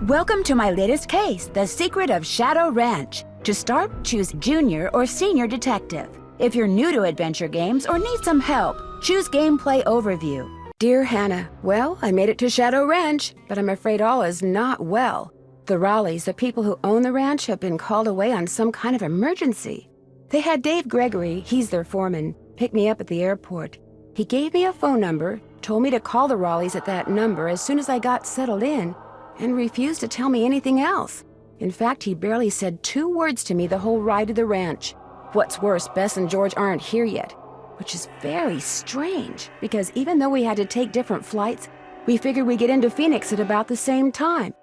Welcome to my latest case, The Secret of Shadow Ranch. To start, choose Junior or Senior Detective. If you're new to adventure games or need some help, choose Gameplay Overview. Dear Hannah, well, I made it to Shadow Ranch, but I'm afraid all is not well. The Raleighs, the people who own the ranch, have been called away on some kind of emergency. They had Dave Gregory, he's their foreman, pick me up at the airport. He gave me a phone number, told me to call the Raleighs at that number as soon as I got settled in, and refused to tell me anything else. In fact, he barely said 2 words to me the whole ride to the ranch. What's worse, Bess and George aren't here yet, which is very strange, because even though we had to take different flights, we figured we'd get into Phoenix at about the same time.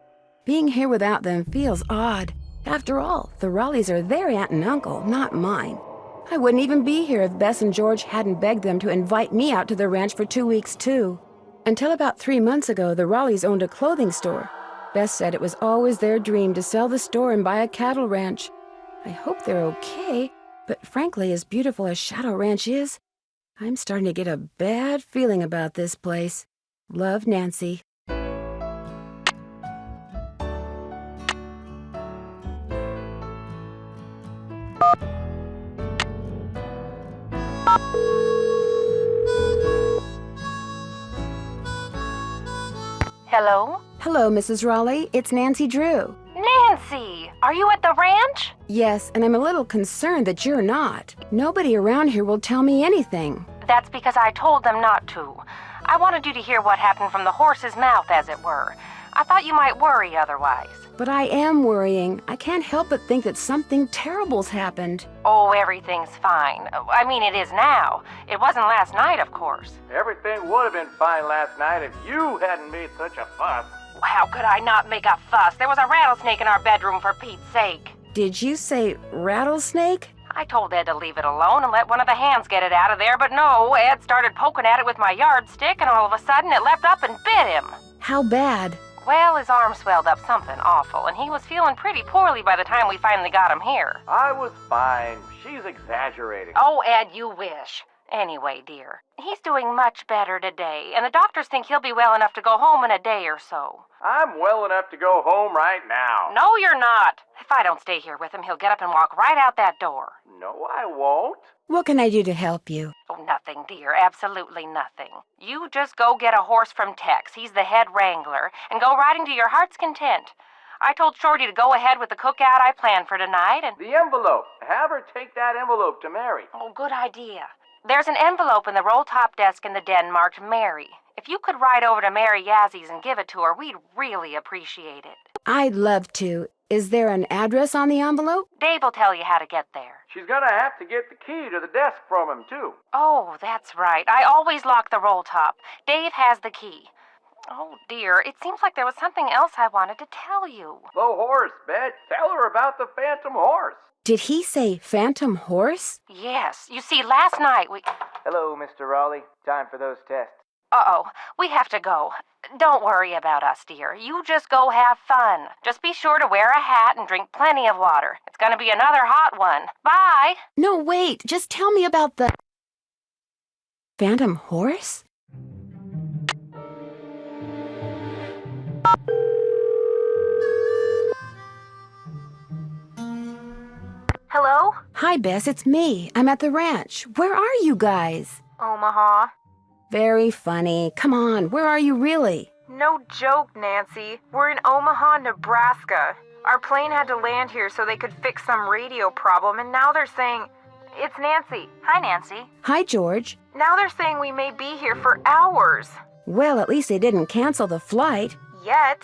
Being here without them feels odd. After all, the Raleighs are their aunt and uncle, not mine. I wouldn't even be here if Bess and George hadn't begged them to invite me out to the ranch for 2 weeks, too. Until about 3 months ago, the Raleighs owned a clothing store. Bess said it was always their dream to sell the store and buy a cattle ranch. I hope they're okay, but frankly, as beautiful as Shadow Ranch is, I'm starting to get a bad feeling about this place. Love, Nancy. Hello? Hello, Mrs. Raleigh. It's Nancy Drew. Nancy! Are you at the ranch? Yes, and I'm a little concerned that you're not. Nobody around here will tell me anything. That's because I told them not to. I wanted you to hear what happened from the horse's mouth, as it were. I thought you might worry otherwise. But I am worrying. I can't help but think that something terrible's happened. Oh, everything's fine. I mean, it is now. It wasn't last night, of course. Everything would have been fine last night if you hadn't made such a fuss. How could I not make a fuss? There was a rattlesnake in our bedroom, for Pete's sake. Did you say rattlesnake? I told Ed to leave it alone and let one of the hands get it out of there, but no, Ed started poking at it with my yardstick, and all of a sudden it leapt up and bit him. How bad? Well, his arm swelled up something awful, and he was feeling pretty poorly by the time we finally got him here. I was fine. She's exaggerating. Oh, Ed, you wish. Anyway, dear, he's doing much better today, and the doctors think he'll be well enough to go home in a day or so. I'm well enough to go home right now. No, you're not. If I don't stay here with him, he'll get up and walk right out that door. No, I won't. What can I do to help you? Oh, nothing, dear. Absolutely nothing. You just go get a horse from Tex. He's the head wrangler, and go riding to your heart's content. I told Shorty to go ahead with the cookout I planned for tonight, and... The envelope. Have her take that envelope to Mary. Oh, good idea. There's an envelope in the roll-top desk in the den marked Mary. If you could ride over to Mary Yazzy's and give it to her, we'd really appreciate it. I'd love to. Is there an address on the envelope? Dave will tell you how to get there. She's gonna have to get the key to the desk from him, too. Oh, that's right. I always lock the roll-top. Dave has the key. Oh, dear, it seems like there was something else I wanted to tell you. The horse, Bet. Tell her about the phantom horse. Did he say phantom horse? Yes. You see, last night we... Hello, Mr. Raleigh. Time for those tests. Uh-oh. We have to go. Don't worry about us, dear. You just go have fun. Just be sure to wear a hat and drink plenty of water. It's gonna be another hot one. Bye! No, wait. Just tell me about the... phantom horse? Hello? Hi, Bess. It's me. I'm at the ranch. Where are you guys? Omaha. Very funny. Come on. Where are you really? No joke, Nancy. We're in Omaha, Nebraska. Our plane had to land here so they could fix some radio problem, and now they're saying... It's Nancy. Hi, Nancy. Hi, George. Now they're saying we may be here for hours. Well, at least they didn't cancel the flight. Yet.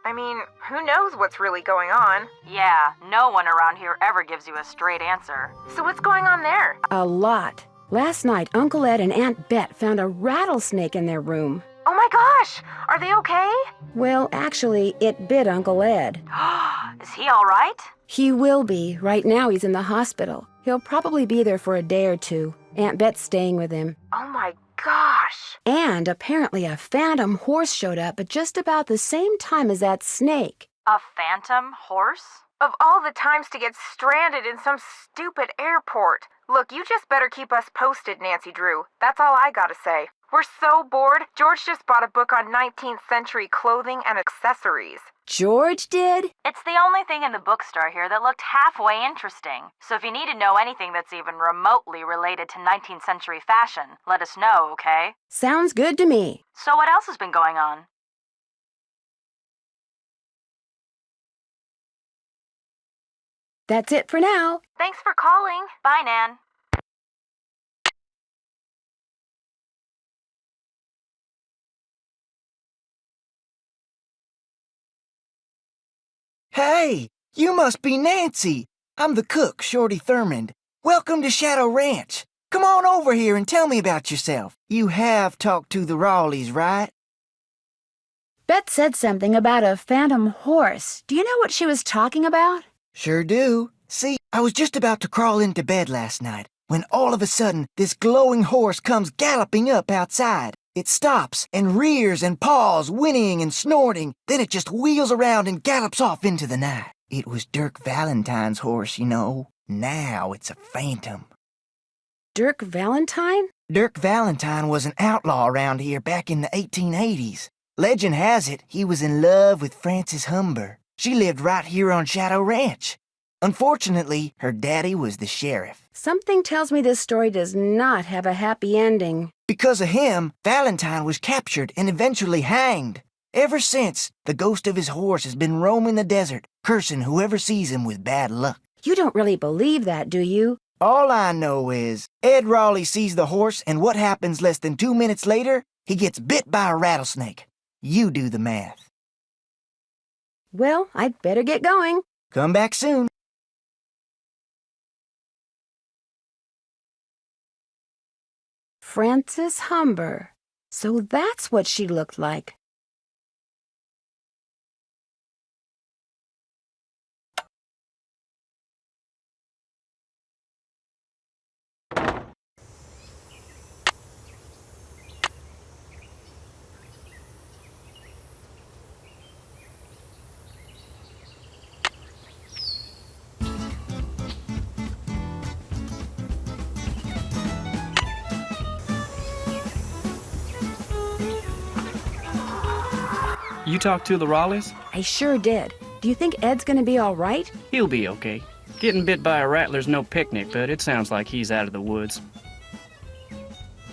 I mean, who knows what's really going on? Yeah, no one around here ever gives you a straight answer. So what's going on there? A lot. Last night, Uncle Ed and Aunt Bet found a rattlesnake in their room. Oh my gosh! Are they okay? Well, actually, it bit Uncle Ed. Is he all right? He will be. Right now, he's in the hospital. He'll probably be there for a day or two. Aunt Bet's staying with him. Oh my gosh! And apparently a phantom horse showed up at just about the same time as that snake. A phantom horse? Of all the times to get stranded in some stupid airport. Look, you just better keep us posted, Nancy Drew. That's all I gotta say. We're so bored. George just bought a book on 19th century clothing and accessories. George did? It's the only thing in the bookstore here that looked halfway interesting. So if you need to know anything that's even remotely related to 19th century fashion, let us know, okay? Sounds good to me. So what else has been going on? That's it for now. Thanks for calling. Bye, Nan. Hey, you must be Nancy. I'm the cook, Shorty Thurmond. Welcome to Shadow Ranch. Come on over here and tell me about yourself. You have talked to the Rawleys, right? Beth said something about a phantom horse. Do you know what she was talking about? Sure do. See, I was just about to crawl into bed last night when all of a sudden this glowing horse comes galloping up outside. It stops and rears and paws, whinnying and snorting. Then it just wheels around and gallops off into the night. It was Dirk Valentine's horse, you know. Now it's a phantom. Dirk Valentine? Dirk Valentine was an outlaw around here back in the 1880s. Legend has it he was in love with Frances Humber. She lived right here on Shadow Ranch. Unfortunately, her daddy was the sheriff. Something tells me this story does not have a happy ending. Because of him, Valentine was captured and eventually hanged. Ever since, the ghost of his horse has been roaming the desert, cursing whoever sees him with bad luck. You don't really believe that, do you? All I know is, Ed Raleigh sees the horse, and what happens less than 2 minutes later? He gets bit by a rattlesnake. You do the math. Well, I'd better get going. Come back soon. Frances Humber. So that's what she looked like. You talked to the Raleighs? I sure did. Do you think Ed's gonna be all right? He'll be okay. Getting bit by a rattler's no picnic, but it sounds like he's out of the woods.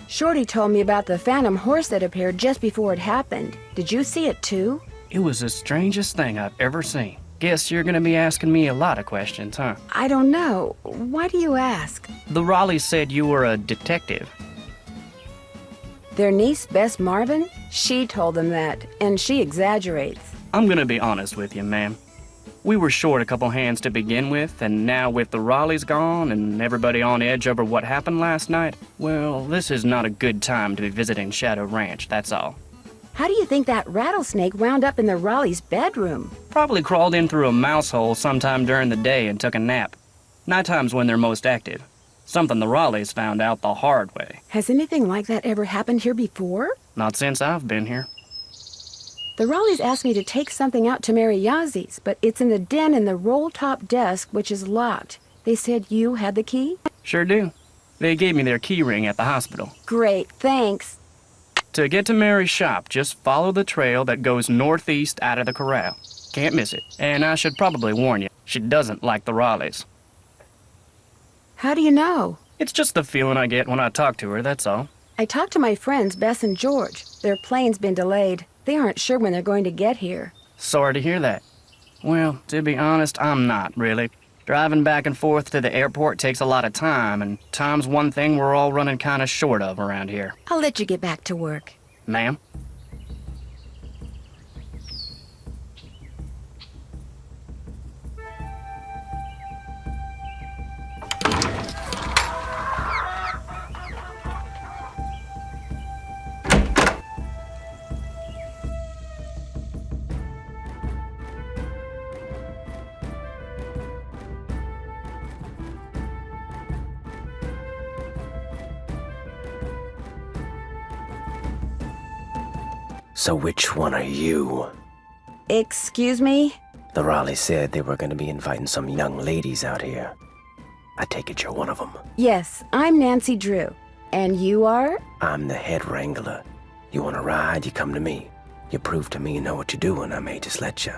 Shorty told me about the phantom horse that appeared just before it happened. Did you see it too? It was the strangest thing I've ever seen. Guess you're gonna be asking me a lot of questions, huh? I don't know. Why do you ask? The Raleighs said you were a detective. Their niece, Bess Marvin? She told them that, and she exaggerates. I'm gonna be honest with you, ma'am. We were short a couple hands to begin with, and now with the Raleighs gone and everybody on edge over what happened last night, well, this is not a good time to be visiting Shadow Ranch, that's all. How do you think that rattlesnake wound up in the Raleigh's bedroom? Probably crawled in through a mouse hole sometime during the day and took a nap. Nighttime's when they're most active. Something the Raleighs found out the hard way. Has anything like that ever happened here before? Not since I've been here. The Raleighs asked me to take something out to Mary Yazie's, but it's in the den in the roll-top desk, which is locked. They said you had the key? Sure do. They gave me their key ring at the hospital. Great, thanks. To get to Mary's shop, just follow the trail that goes northeast out of the corral. Can't miss it. And I should probably warn you, she doesn't like the Raleighs. How do you know? It's just the feeling I get when I talk to her, that's all. I talked to my friends, Bess and George. Their plane's been delayed. They aren't sure when they're going to get here. Sorry to hear that. Well, to be honest, I'm not, really. Driving back and forth to the airport takes a lot of time, and time's one thing we're all running kind of short of around here. I'll let you get back to work. Ma'am? So which one are you? Excuse me? The Raleighs said they were going to be inviting some young ladies out here. I take it you're one of them. Yes, I'm Nancy Drew. And you are? I'm the head wrangler. You want to ride, you come to me. You prove to me you know what you're doing, I may just let you.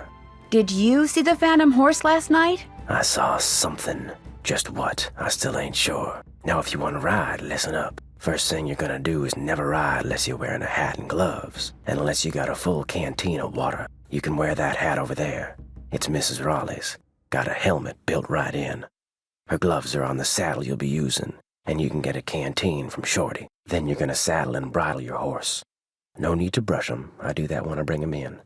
Did you see the phantom horse last night? I saw something. Just what, I still ain't sure. Now if you want to ride, listen up. First thing you're gonna do is never ride unless you're wearing a hat and gloves. And unless you got a full canteen of water. You can wear that hat over there. It's Mrs. Raleigh's. Got a helmet built right in. Her gloves are on the saddle you'll be using. And you can get a canteen from Shorty. Then you're gonna saddle and bridle your horse. No need to brush him. I do that when I bring him in.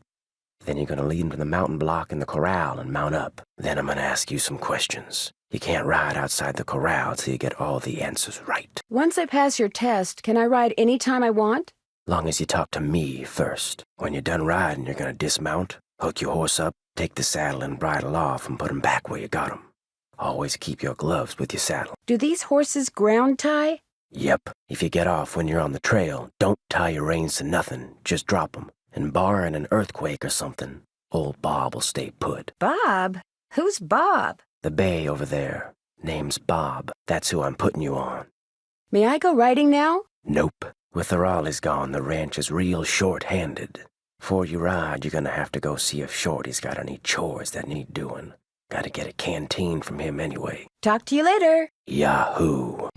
Then you're gonna lead him to the mountain block in the corral and mount up. Then I'm gonna ask you some questions. You can't ride outside the corral till you get all the answers right. Once I pass your test, can I ride any time I want? Long as you talk to me first. When you're done riding, you're gonna dismount, hook your horse up, take the saddle and bridle off and put him back where you got him. Always keep your gloves with your saddle. Do these horses ground tie? Yep. If you get off when you're on the trail, don't tie your reins to nothing. Just drop 'em. And barring an earthquake or something, old Bob will stay put. Bob? Who's Bob? The bay over there. Name's Bob. That's who I'm putting you on. May I go riding now? Nope. With the Raleighs gone, the ranch is real short-handed. Before you ride, you're gonna have to go see if Shorty's got any chores that need doing. Gotta get a canteen from him anyway. Talk to you later. Yahoo!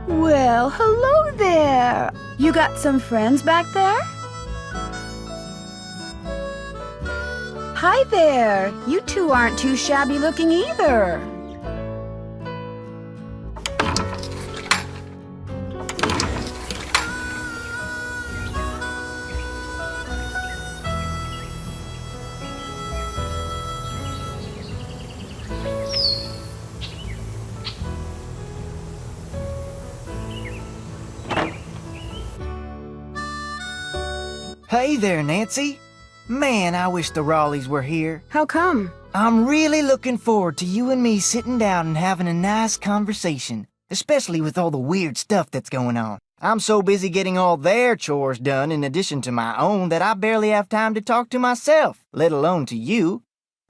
Well, hello there. You got some friends back there? Hi there. You two aren't too shabby looking either. Hey there, Nancy. Man, I wish the Raleighs were here. How come? I'm really looking forward to you and me sitting down and having a nice conversation, especially with all the weird stuff that's going on. I'm so busy getting all their chores done in addition to my own that I barely have time to talk to myself, let alone to you.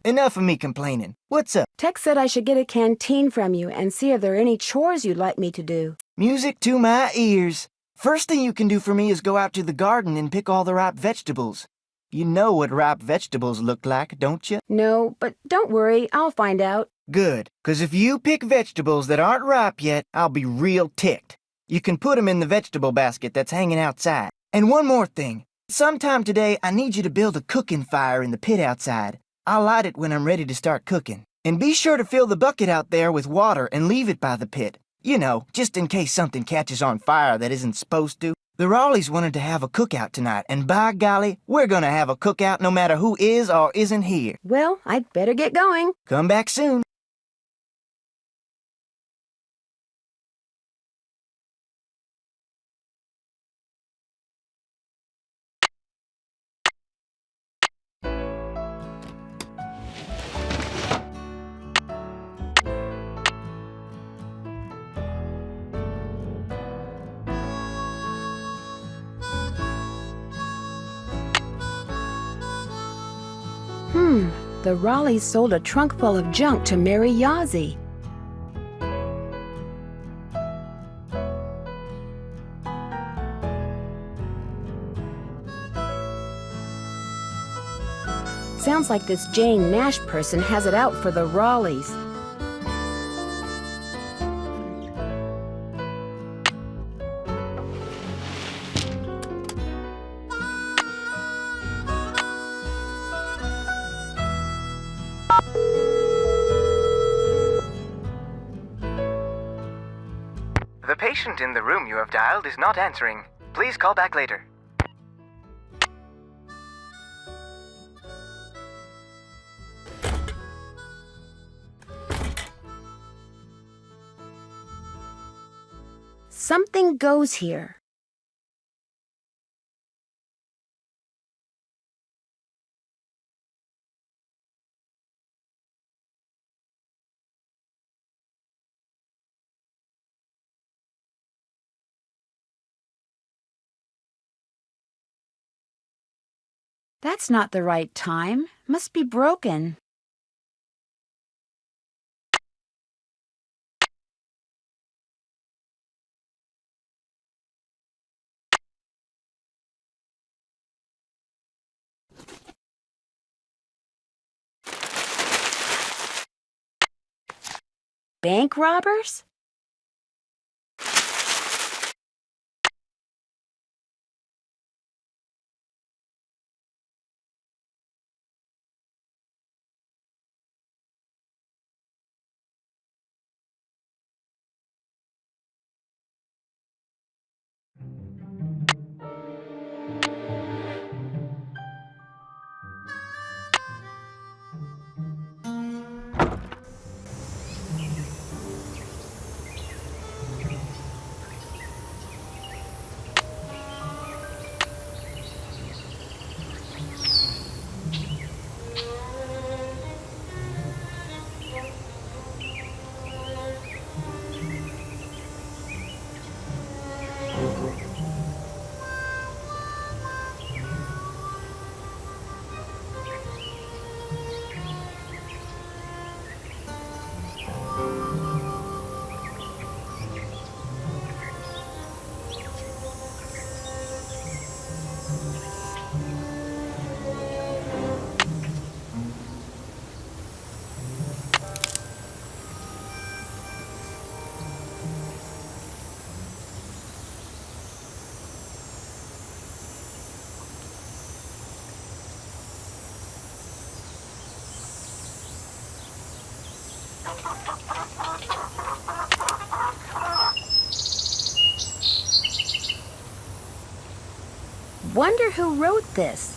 Enough of me complaining. What's up? Tex said I should get a canteen from you and see if there are any chores you'd like me to do. Music to my ears. First thing you can do for me is go out to the garden and pick all the ripe vegetables. You know what ripe vegetables look like, don't you? No, but don't worry, I'll find out. Good, 'cause if you pick vegetables that aren't ripe yet, I'll be real ticked. You can put 'em in the vegetable basket that's hanging outside. And one more thing. Sometime today, I need you to build a cooking fire in the pit outside. I'll light it when I'm ready to start cooking. And be sure to fill the bucket out there with water and leave it by the pit. You know, just in case something catches on fire that isn't supposed to. The Raleighs wanted to have a cookout tonight, and by golly, we're gonna have a cookout no matter who is or isn't here. Well, I'd better get going. Come back soon. The Raleighs sold a trunk full of junk to Mary Yazzie. Sounds like this Jane Nash person has it out for the Raleighs. The patient in the room you have dialed is not answering. Please call back later. Something goes here. That's not the right time. Must be broken. Bank robbers? Wonder who wrote this.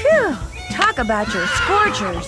Phew! Talk about your scorchers.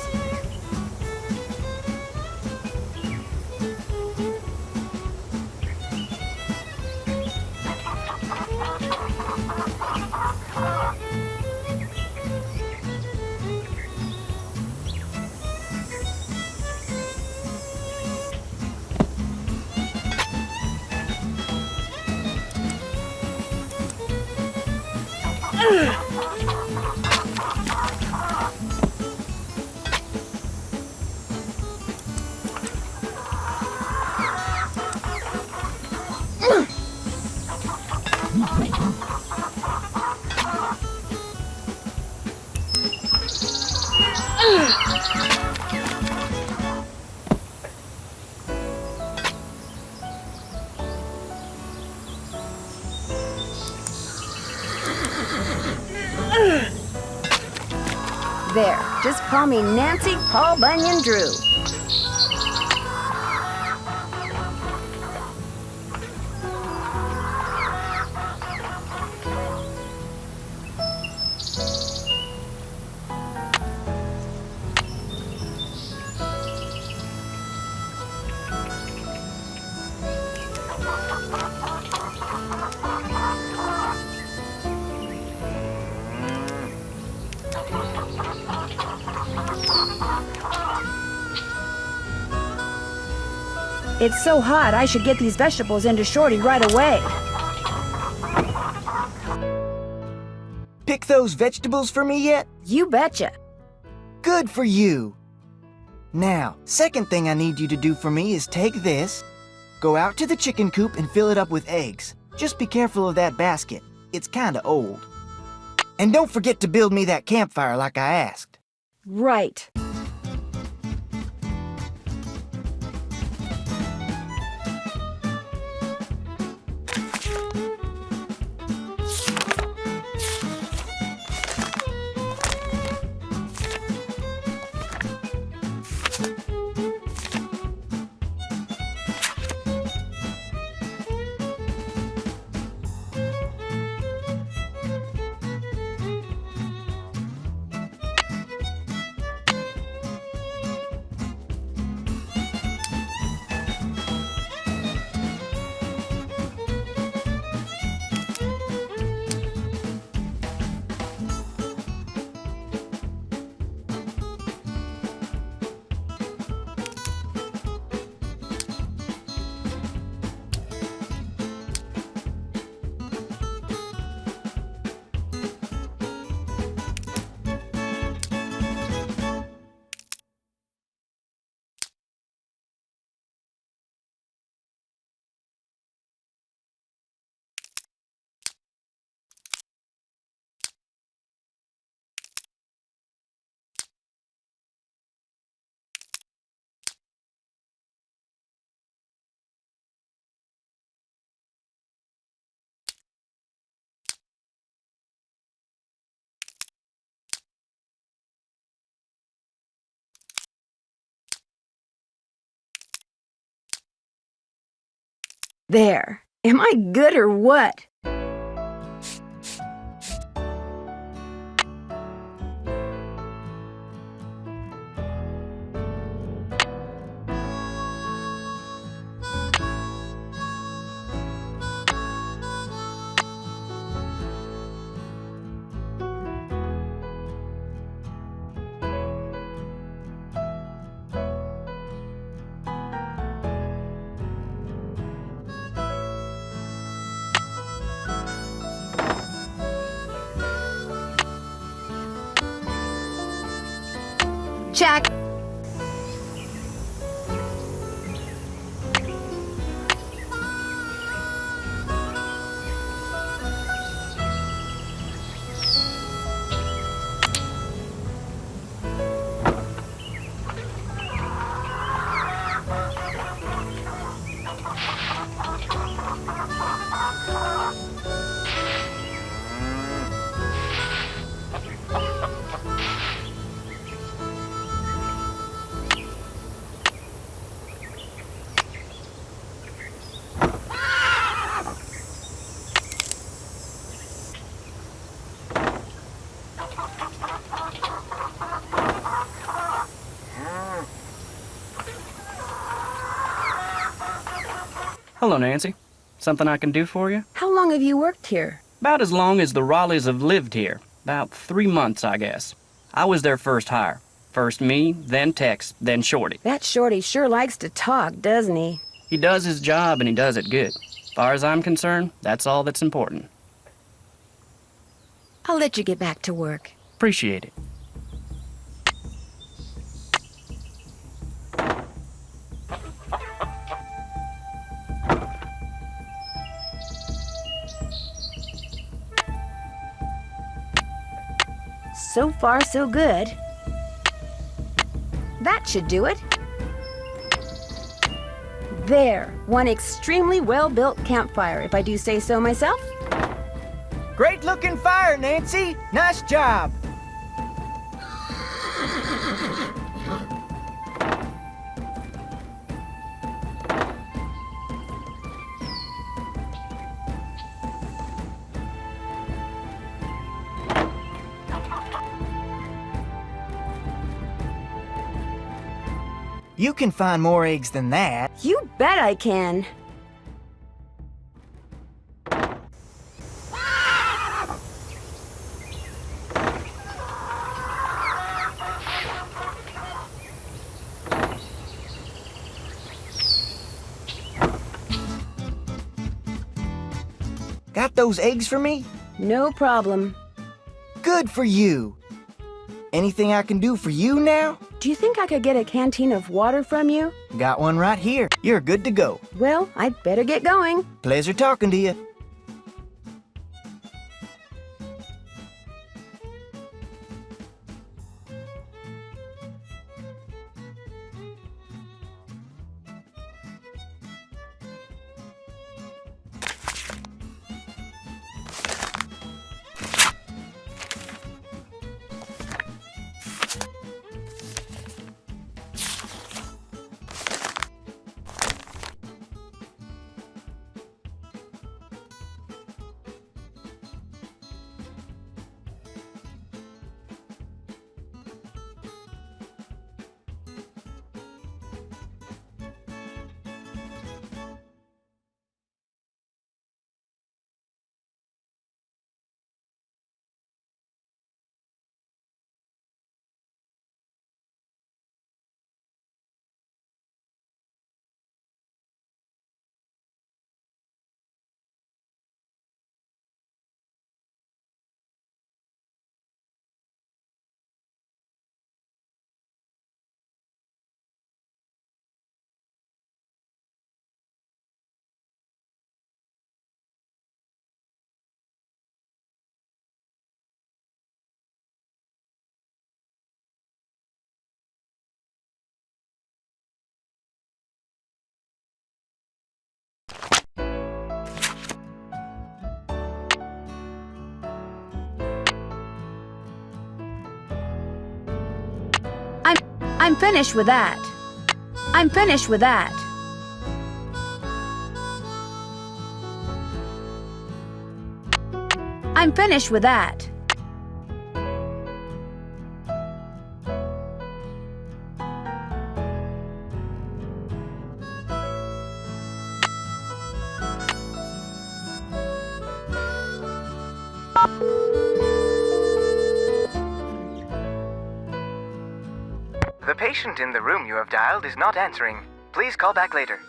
There, just call me Nancy Paul Bunyan Drew. It's so hot, I should get these vegetables into Shorty right away. Pick those vegetables for me yet? You betcha. Good for you. Now, second thing I need you to do for me is take this, go out to the chicken coop and fill it up with eggs. Just be careful of that basket. It's kinda old. And don't forget to build me that campfire like I asked. Right. There. Am I good or what? Check. Hello, Nancy. Something I can do for you? How long have you worked here? About as long as the Raleighs have lived here. About 3 months, I guess. I was their first hire. First me, then Tex, then Shorty. That Shorty sure likes to talk, doesn't he? He does his job and he does it good. As far as I'm concerned, that's all that's important. I'll let you get back to work. Appreciate it. So far, so good. That should do it. There, one extremely well-built campfire, if I do say so myself. Great looking fire, Nancy. Nice job. You can find more eggs than that. You bet I can. Got those eggs for me? No problem. Good for you. Anything I can do for you now? Do you think I could get a canteen of water from you? Got one right here. You're good to go. Well, I'd better get going. Pleasure talking to you. I'm finished with that. I'm finished with that. I'm finished with that. The patient in the room you have dialed is not answering. Please call back later.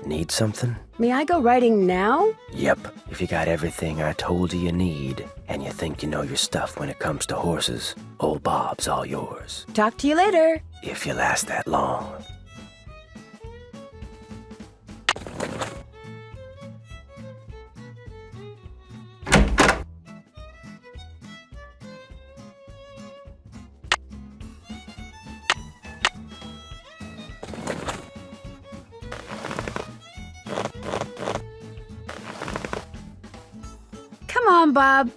Need something? May I go riding now? Yep. If you got everything I told you need, and you think you know your stuff when it comes to horses, old Bob's all yours. Talk to you later. If you last that long. Come on, Bob.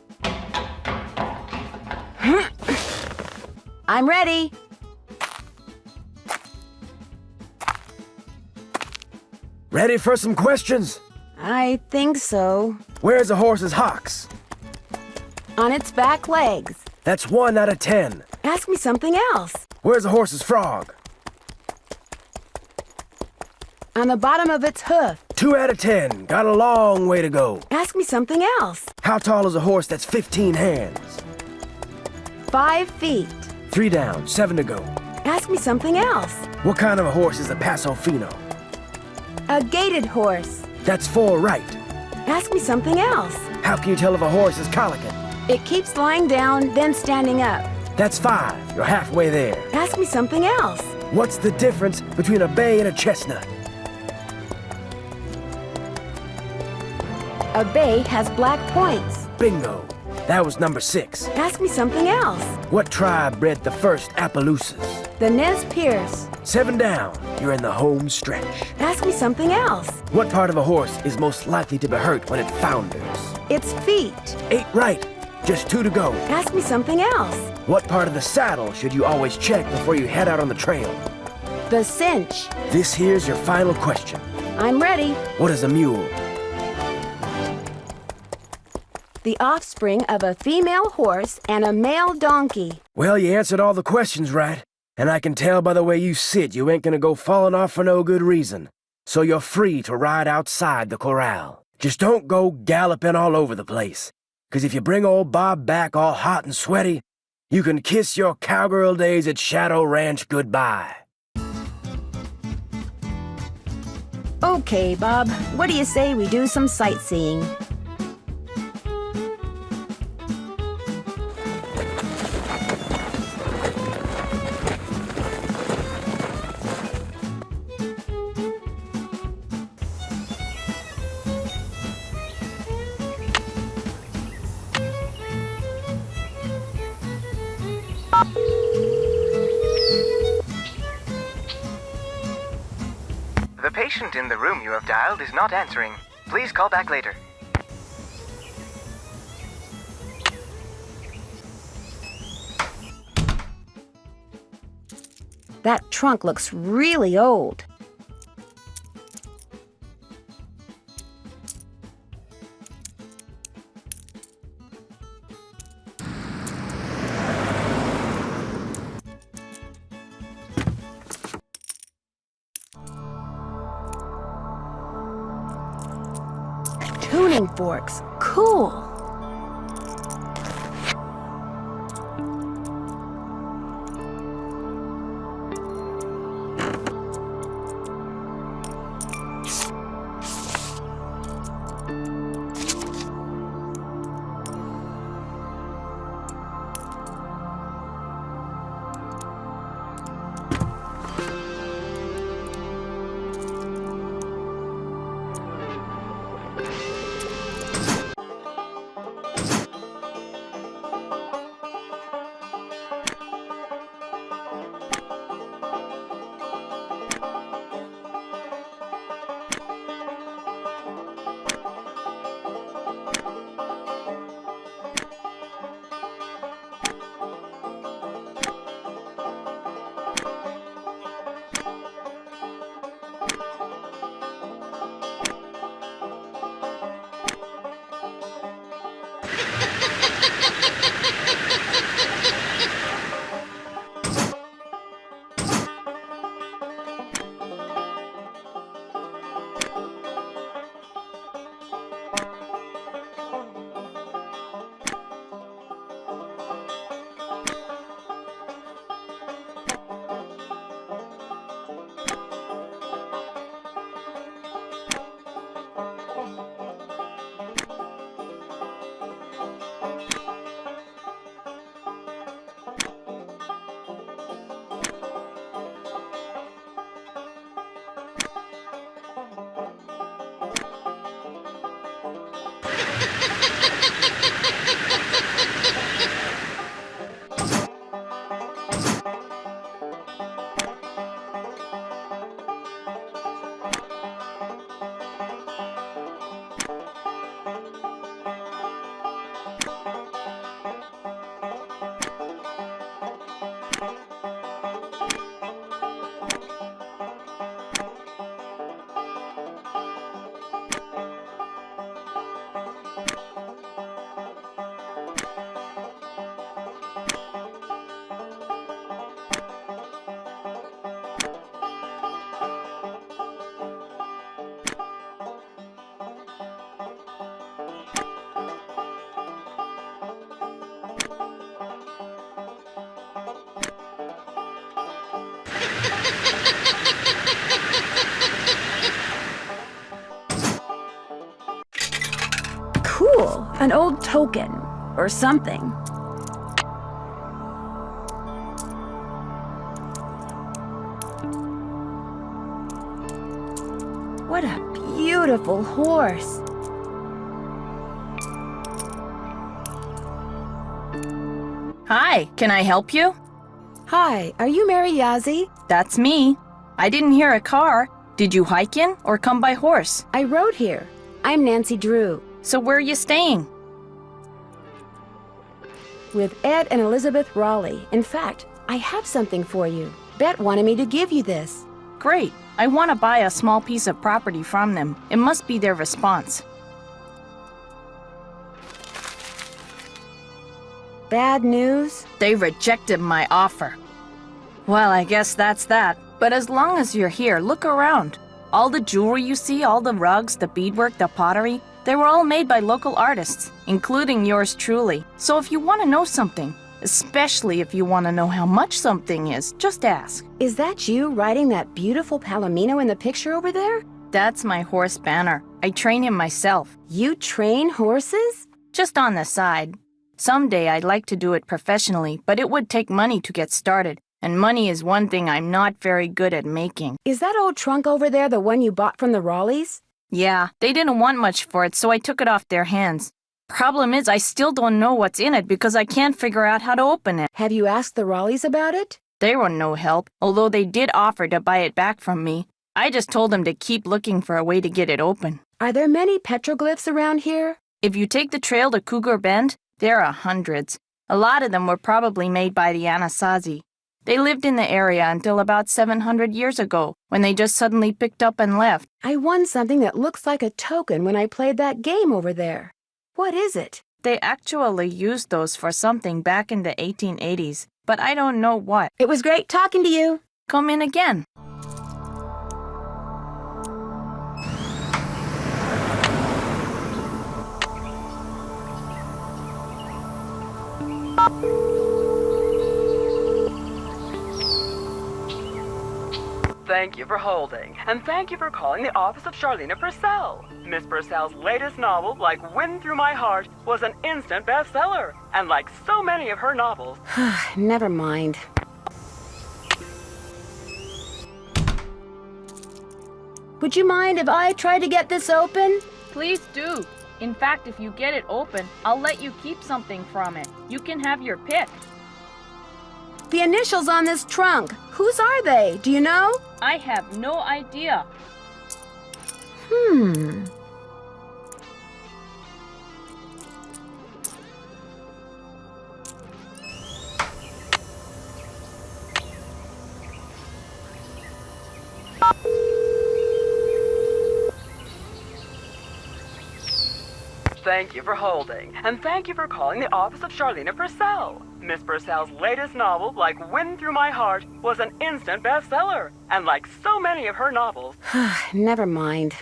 I'm ready. Ready for some questions? I think so. Where's a horse's hocks? On its back legs. That's 1 out of 10. Ask me something else. Where's a horse's frog? On the bottom of its hoof. 2 out of 10. Got a long way to go. Ask me something else. How tall is a horse that's 15 hands? 5 feet. 3 down, 7 to go. Ask me something else. What kind of a horse is a Paso Fino? A gaited horse. That's 4 right. Ask me something else. How can you tell if a horse is colicky? It keeps lying down, then standing up. That's 5. You're halfway there. Ask me something else. What's the difference between a bay and a chestnut? A bay has black points. Bingo. That was number 6. Ask me something else. What tribe bred the first Appaloosas? The Nez Perce. 7 down. You're in the home stretch. Ask me something else. What part of a horse is most likely to be hurt when it founders? Its feet. 8 right. Just 2 to go. Ask me something else. What part of the saddle should you always check before you head out on the trail? The cinch. This here's your final question. I'm ready. What is a mule? The offspring of a female horse and a male donkey. Well, you answered all the questions right. And I can tell by the way you sit you ain't gonna go falling off for no good reason. So you're free to ride outside the corral. Just don't go galloping all over the place. 'Cause if you bring old Bob back all hot and sweaty, you can kiss your cowgirl days at Shadow Ranch goodbye. Okay, Bob. What do you say we do some sightseeing? The patient in the room you have dialed is not answering. Please call back later. That trunk looks really old. Tuning forks. Cool. An old token, or something. What a beautiful horse. Hi, can I help you? Hi, are you Mary Yazzie? That's me. I didn't hear a car. Did you hike in or come by horse? I rode here. I'm Nancy Drew. So where are you staying? With Ed and Elizabeth Raleigh. In fact, I have something for you. Bet wanted me to give you this. Great. I want to buy a small piece of property from them. It must be their response. Bad news? They rejected my offer. Well, I guess that's that. But as long as you're here, look around. All the jewelry you see, all the rugs, the beadwork, the pottery, they were all made by local artists, including yours truly. So if you want to know something, especially if you want to know how much something is, just ask. Is that you riding that beautiful Palomino in the picture over there? That's my horse Banner. I train him myself. You train horses? Just on the side. Someday I'd like to do it professionally, but it would take money to get started. And money is one thing I'm not very good at making. Is that old trunk over there the one you bought from the Raleighs? Yeah, they didn't want much for it, so I took it off their hands. Problem is, I still don't know what's in it because I can't figure out how to open it. Have you asked the Raleighs about it? They were no help, although they did offer to buy it back from me. I just told them to keep looking for a way to get it open. Are there many petroglyphs around here? If you take the trail to Cougar Bend, there are hundreds. A lot of them were probably made by the Anasazi. They lived in the area until about 700 years ago, when they just suddenly picked up and left. I won something that looks like a token when I played that game over there. What is it? They actually used those for something back in the 1880s, but I don't know what. It was great talking to you. Come in again. Thank you for holding, and thank you for calling the office of Charlena Purcell. Miss Purcell's latest novel, Like Wind Through My Heart, was an instant bestseller, and like so many of her novels... Never mind. Would you mind if I try to get this open? Please do. In fact, if you get it open, I'll let you keep something from it. You can have your pick. The initials on this trunk. Whose are they? Do you know? I have no idea. Thank you for holding, and thank you for calling the office of Charlena Purcell. Miss Purcell's latest novel, Like Wind Through My Heart, was an instant bestseller, and like so many of her novels... Never mind.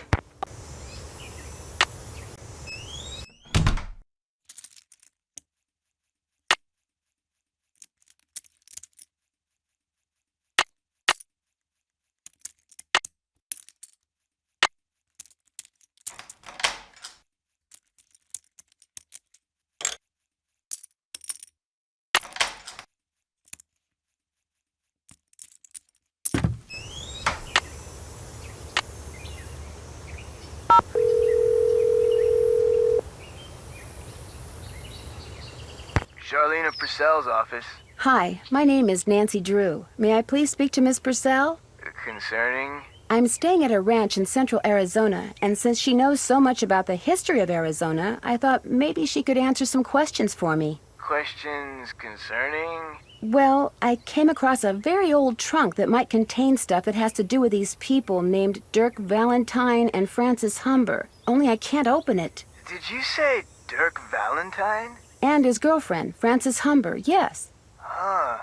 Charlena Purcell's office. Hi, my name is Nancy Drew. May I please speak to Miss Purcell? Concerning? I'm staying at a ranch in central Arizona, and since she knows so much about the history of Arizona, I thought maybe she could answer some questions for me. Questions concerning? Well, I came across a very old trunk that might contain stuff that has to do with these people named Dirk Valentine and Francis Humber. Only I can't open it. Did you say Dirk Valentine? And his girlfriend, Francis Humber, yes. Huh.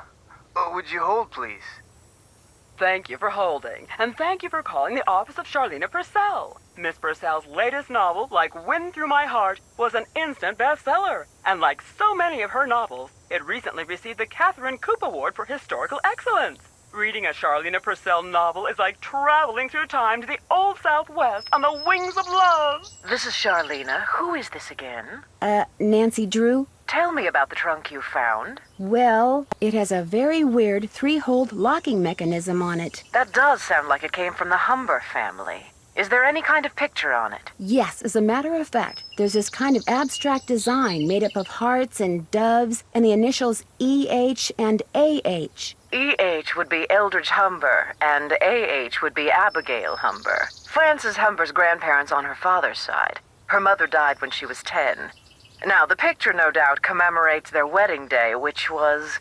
Would you hold, please? Thank you for holding, and thank you for calling the office of Charlena Purcell. Miss Purcell's latest novel, Like Wind Through My Heart, was an instant bestseller, and like so many of her novels, it recently received the Catherine Coop Award for Historical Excellence. Reading a Charlena Purcell novel is like traveling through time to the Old Southwest on the wings of love. This is Charlena. Who is this again? Nancy Drew? Tell me about the trunk you found. Well, it has a very weird 3-hold locking mechanism on it. That does sound like it came from the Humber family. Is there any kind of picture on it? Yes, as a matter of fact, there's this kind of abstract design made up of hearts and doves and the initials EH and AH. EH would be Eldridge Humber, and AH would be Abigail Humber. Frances Humber's grandparents on her father's side. Her mother died when she was 10. Now, the picture no doubt commemorates their wedding day, which was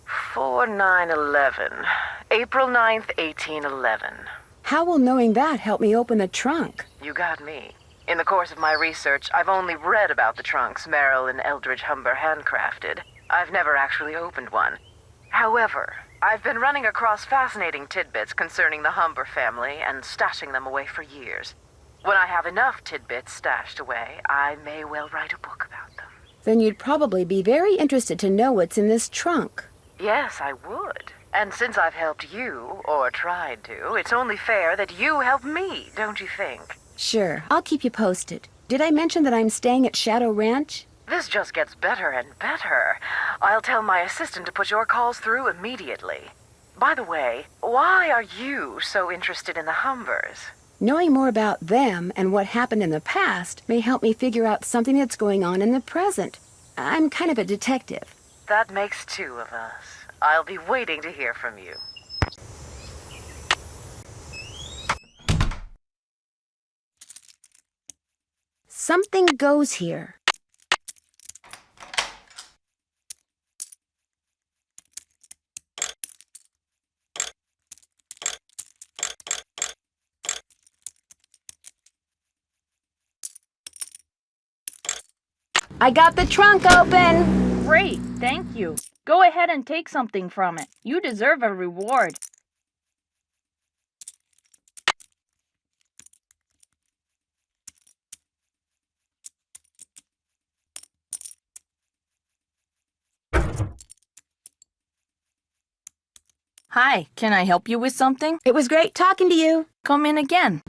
4/9/11. April 9th, 1811. How will knowing that help me open the trunk? You got me. In the course of my research, I've only read about the trunks Merrill and Eldridge Humber handcrafted. I've never actually opened one. However, I've been running across fascinating tidbits concerning the Humber family and stashing them away for years. When I have enough tidbits stashed away, I may well write a book about them. Then you'd probably be very interested to know what's in this trunk. Yes, I would. And since I've helped you, or tried to, it's only fair that you help me, don't you think? Sure, I'll keep you posted. Did I mention that I'm staying at Shadow Ranch? This just gets better and better. I'll tell my assistant to put your calls through immediately. By the way, why are you so interested in the Humbers? Knowing more about them and what happened in the past may help me figure out something that's going on in the present. I'm kind of a detective. That makes two of us. I'll be waiting to hear from you. Something goes here. I got the trunk open! Great, thank you. Go ahead and take something from it. You deserve a reward. Hi, can I help you with something? It was great talking to you. Come in again.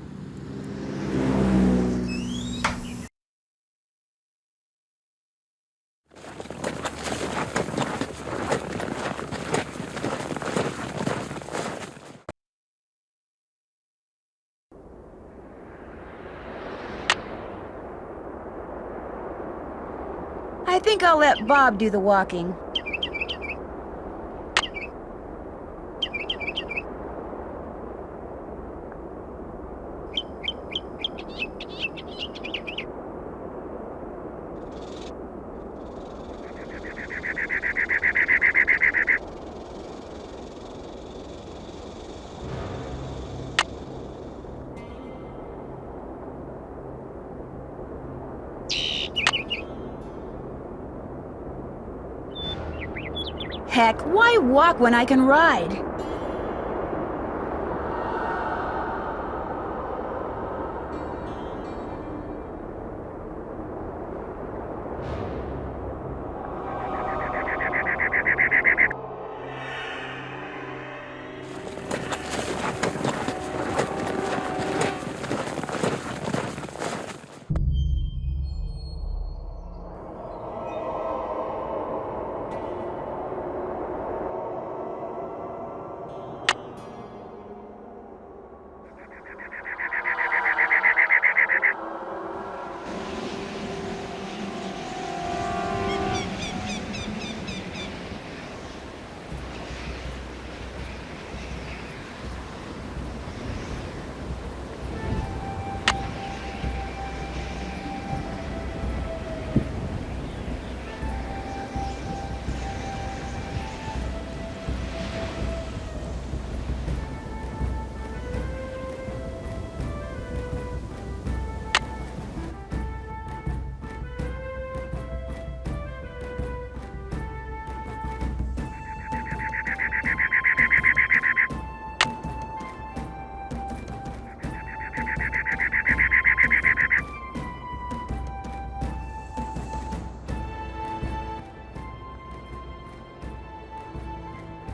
I think I'll let Bob do the walking. Heck, why walk when I can ride?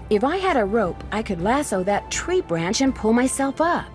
If I had a rope, I could lasso that tree branch and pull myself up.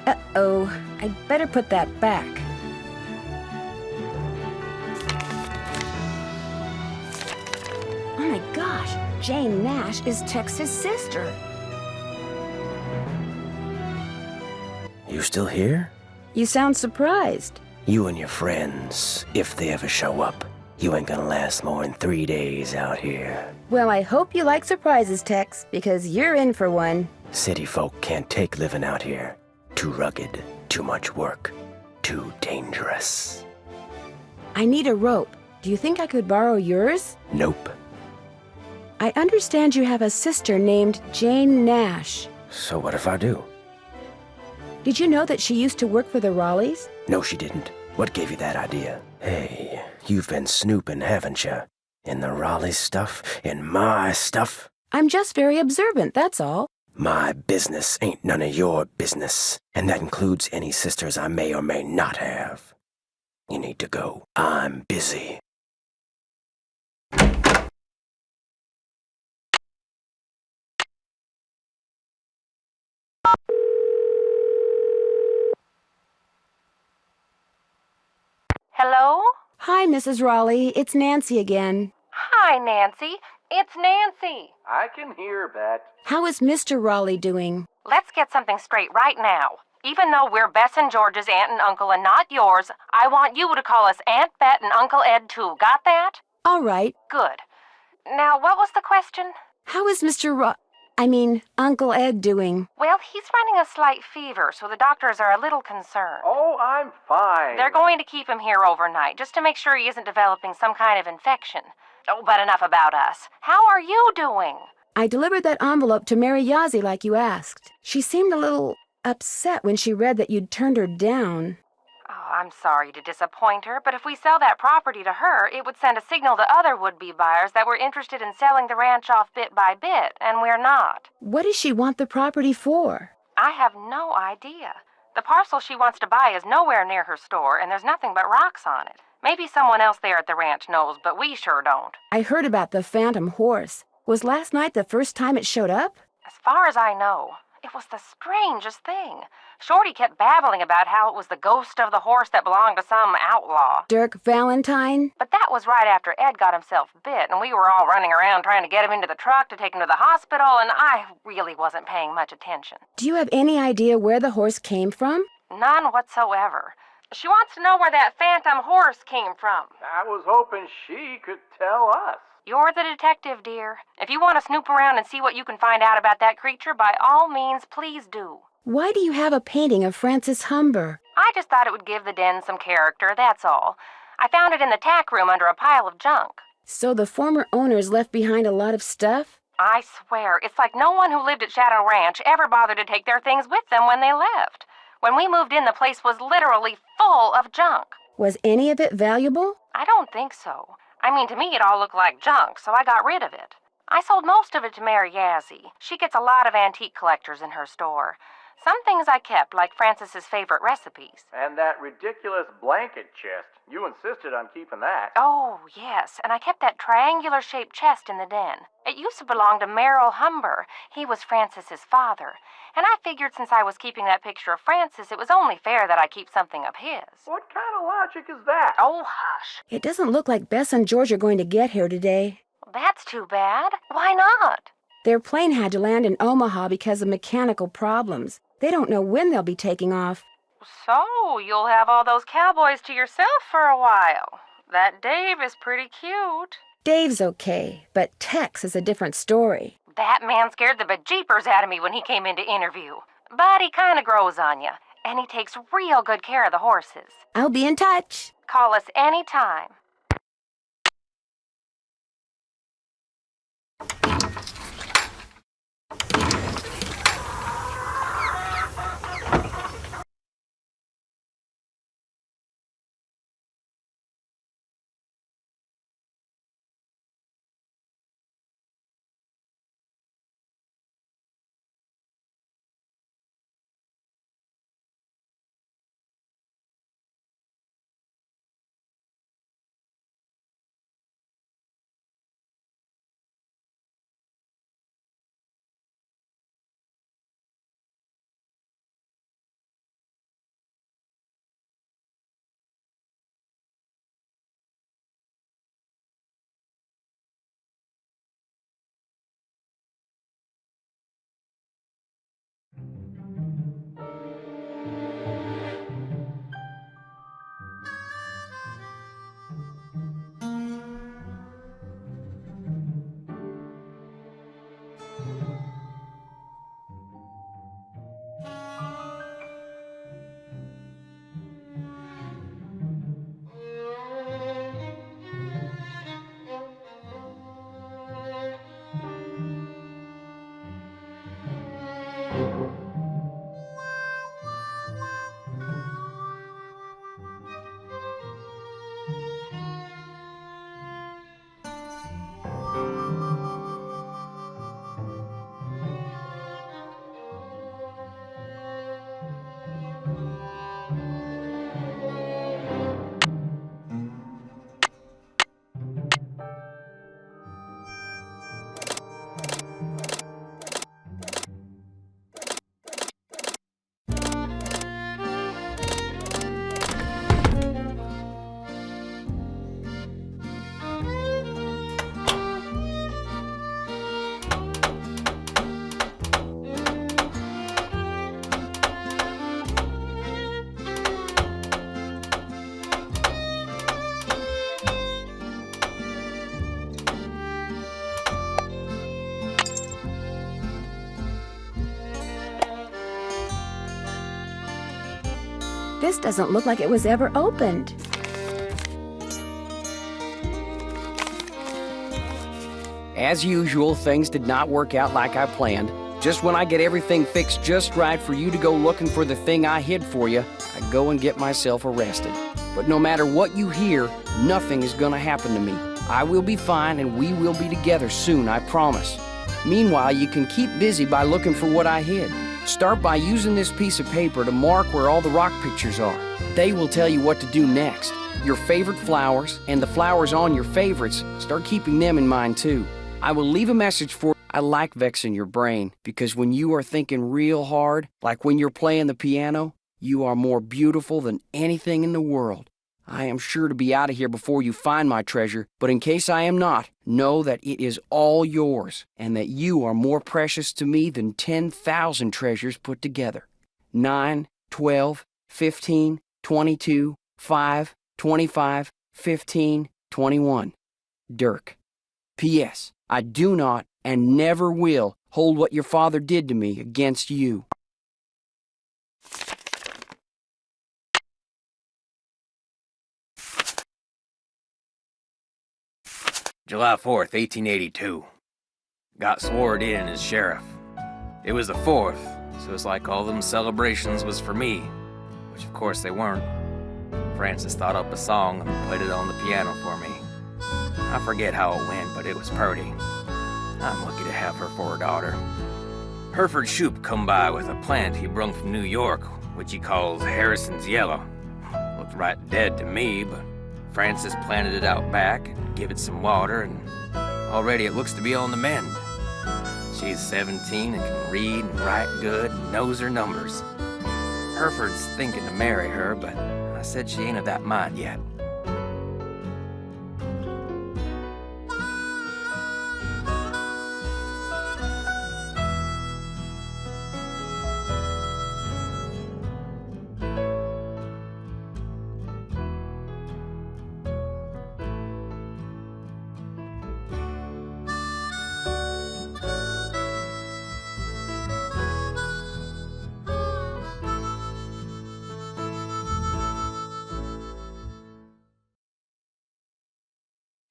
Uh-oh, I'd better put that back. Oh my gosh, Jane Nash is Tex's sister. You still here? You sound surprised. You and your friends, if they ever show up, you ain't gonna last more than 3 days out here. Well, I hope you like surprises, Tex, because you're in for one. City folk can't take living out here. Too rugged, too much work, too dangerous. I need a rope. Do you think I could borrow yours? Nope. I understand you have a sister named Jane Nash. So what if I do? Did you know that she used to work for the Raleighs? No, she didn't. What gave you that idea? Hey, you've been snooping, haven't you? In the Raleigh stuff? In my stuff? I'm just very observant, that's all. My business ain't none of your business, and that includes any sisters I may or may not have. You need to go. I'm busy. Hello? Hi, Mrs. Raleigh. It's Nancy again. Hi, Nancy. It's Nancy. I can hear, Bet. How is Mr. Raleigh doing? Let's get something straight right now. Even though we're Bess and George's aunt and uncle and not yours, I want you to call us Aunt Bet and Uncle Ed too. Got that? All right. Good. Now, what was the question? How is Uncle Ed doing? Well, he's running a slight fever, so the doctors are a little concerned. Oh, I'm fine. They're going to keep him here overnight, just to make sure he isn't developing some kind of infection. Oh, but enough about us. How are you doing? I delivered that envelope to Mary Yazzie like you asked. She seemed a little upset when she read that you'd turned her down. Oh, I'm sorry to disappoint her, but if we sell that property to her, it would send a signal to other would-be buyers that we're interested in selling the ranch off bit by bit, and we're not. What does she want the property for? I have no idea. The parcel she wants to buy is nowhere near her store, and there's nothing but rocks on it. Maybe someone else there at the ranch knows, but we sure don't. I heard about the phantom horse. Was last night the first time it showed up? As far as I know, it was the strangest thing. Shorty kept babbling about how it was the ghost of the horse that belonged to some outlaw. Dirk Valentine? But that was right after Ed got himself bit, and we were all running around trying to get him into the truck to take him to the hospital, and I really wasn't paying much attention. Do you have any idea where the horse came from? None whatsoever. She wants to know where that phantom horse came from. I was hoping she could tell us. You're the detective, dear. If you want to snoop around and see what you can find out about that creature, by all means, please do. Why do you have a painting of Francis Humber? I just thought it would give the den some character, that's all. I found it in the tack room under a pile of junk. So the former owners left behind a lot of stuff? I swear, it's like no one who lived at Shadow Ranch ever bothered to take their things with them when they left. When we moved in, the place was literally full of junk. Was any of it valuable? I don't think so. I mean, to me, it all looked like junk, so I got rid of it. I sold most of it to Mary Yazzie. She gets a lot of antique collectors in her store. Some things I kept, like Francis's favorite recipes. And that ridiculous blanket chest. You insisted on keeping that. Oh, yes, and I kept that triangular-shaped chest in the den. It used to belong to Merrill Humber. He was Francis's father. And I figured since I was keeping that picture of Francis, it was only fair that I keep something of his. What kind of logic is that? Oh, hush. It doesn't look like Bess and George are going to get here today. That's too bad. Why not? Their plane had to land in Omaha because of mechanical problems. They don't know when they'll be taking off. So, you'll have all those cowboys to yourself for a while. That Dave is pretty cute. Dave's okay, but Tex is a different story. That man scared the bejeepers out of me when he came in to interview. But he kind of grows on you, and he takes real good care of the horses. I'll be in touch. Call us anytime. This doesn't look like it was ever opened. As usual, things did not work out like I planned. Just when I get everything fixed just right for you to go looking for the thing I hid for you, I go and get myself arrested. But no matter what you hear, nothing is gonna happen to me. I will be fine and we will be together soon, I promise. Meanwhile, you can keep busy by looking for what I hid. Start by using this piece of paper to mark where all the rock pictures are. They will tell you what to do next. Your favorite flowers and the flowers on your favorites, start keeping them in mind too. I will leave a message for I like vexing your brain because when you are thinking real hard, like when you're playing the piano, you are more beautiful than anything in the world. I am sure to be out of here before you find my treasure, but in case I am not, know that it is all yours and that you are more precious to me than 10,000 treasures put together. 9, 12, 15, 22, 5, 25, 15, 21. Dirk. P.S. I do not and never will hold what your father did to me against you. July 4th, 1882. Got sworn in as sheriff. It was the 4th, so it's like all them celebrations was for me, which of course they weren't. Frances thought up a song and played it on the piano for me. I forget how it went, but it was purty. I'm lucky to have her for a daughter. Hereford Shoup come by with a plant he brung from New York, which he calls Harrison's Yellow. Looked right dead to me, but Frances planted it out back and give it some water, and already it looks to be on the mend. She's 17 and can read and write good and knows her numbers. Hereford's thinking to marry her, but I said she ain't of that mind yet.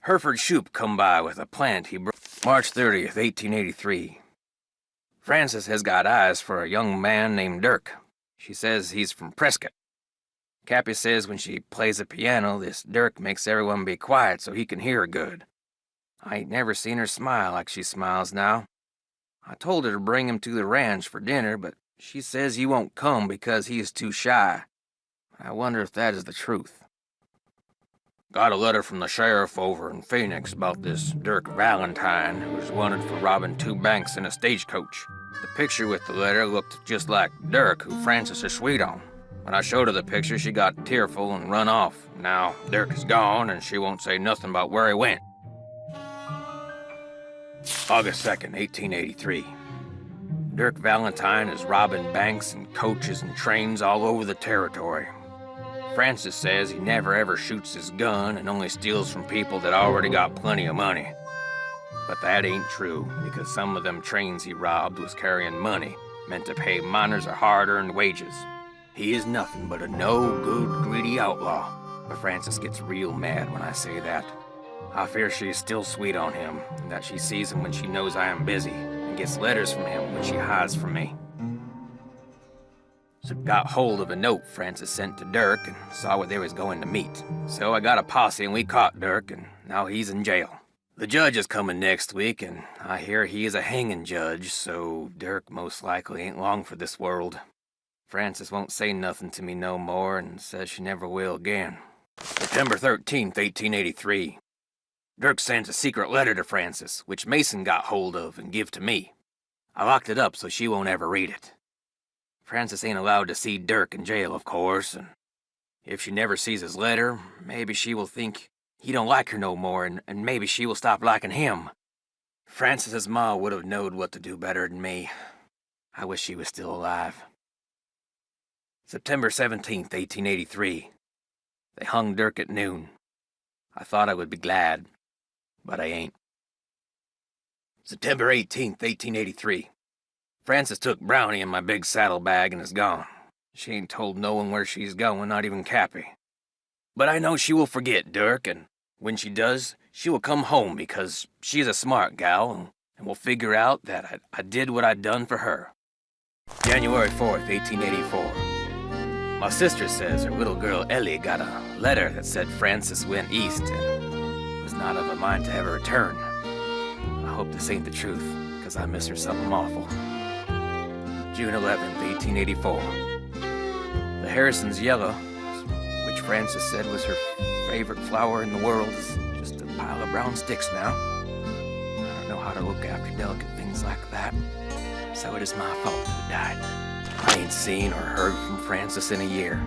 Hereford Shoup come by with a plant he brought March 30th, 1883. Frances has got eyes for a young man named Dirk. She says he's from Prescott. Cappy says when she plays the piano, this Dirk makes everyone be quiet so he can hear her good. I ain't never seen her smile like she smiles now. I told her to bring him to the ranch for dinner, but she says he won't come because he is too shy. I wonder if that is the truth. Got a letter from the sheriff over in Phoenix about this Dirk Valentine, who was wanted for robbing 2 banks in a stagecoach. The picture with the letter looked just like Dirk, who Frances is sweet on. When I showed her the picture, she got tearful and run off. Now Dirk is gone, and she won't say nothing about where he went. August 2nd, 1883. Dirk Valentine is robbing banks and coaches and trains all over the territory. Frances says he never ever shoots his gun and only steals from people that already got plenty of money. But that ain't true, because some of them trains he robbed was carrying money, meant to pay miners a hard-earned wages. He is nothing but a no-good, greedy outlaw. But Frances gets real mad when I say that. I fear she is still sweet on him, and that she sees him when she knows I am busy, and gets letters from him when she hides from me. So got hold of a note Frances sent to Dirk and saw where they was going to meet. So I got a posse and we caught Dirk, and now he's in jail. The judge is coming next week, and I hear he is a hanging judge, so Dirk most likely ain't long for this world. Frances won't say nothing to me no more and says she never will again. September 13th, 1883. Dirk sends a secret letter to Frances, which Mason got hold of and give to me. I locked it up so she won't ever read it. Frances ain't allowed to see Dirk in jail, of course, and if she never sees his letter, maybe she will think he don't like her no more, and maybe she will stop liking him. Frances's ma would have knowed what to do better than me. I wish she was still alive. September 17th, 1883. They hung Dirk at noon. I thought I would be glad, but I ain't. September 18th, 1883. Frances took Brownie in my big saddlebag and is gone. She ain't told no one where she's going, not even Cappy. But I know she will forget Dirk, and when she does, she will come home because she's a smart gal and will figure out that I did what I'd done for her. January 4th, 1884. My sister says her little girl Ellie got a letter that said Frances went east and was not of a mind to ever return. I hope this ain't the truth, because I miss her something awful. June 11th, 1884. The Harrison's yellow, which Frances said was her favorite flower in the world, is just a pile of brown sticks now. I don't know how to look after delicate things like that, so it is my fault that it died. I ain't seen or heard from Frances in a year.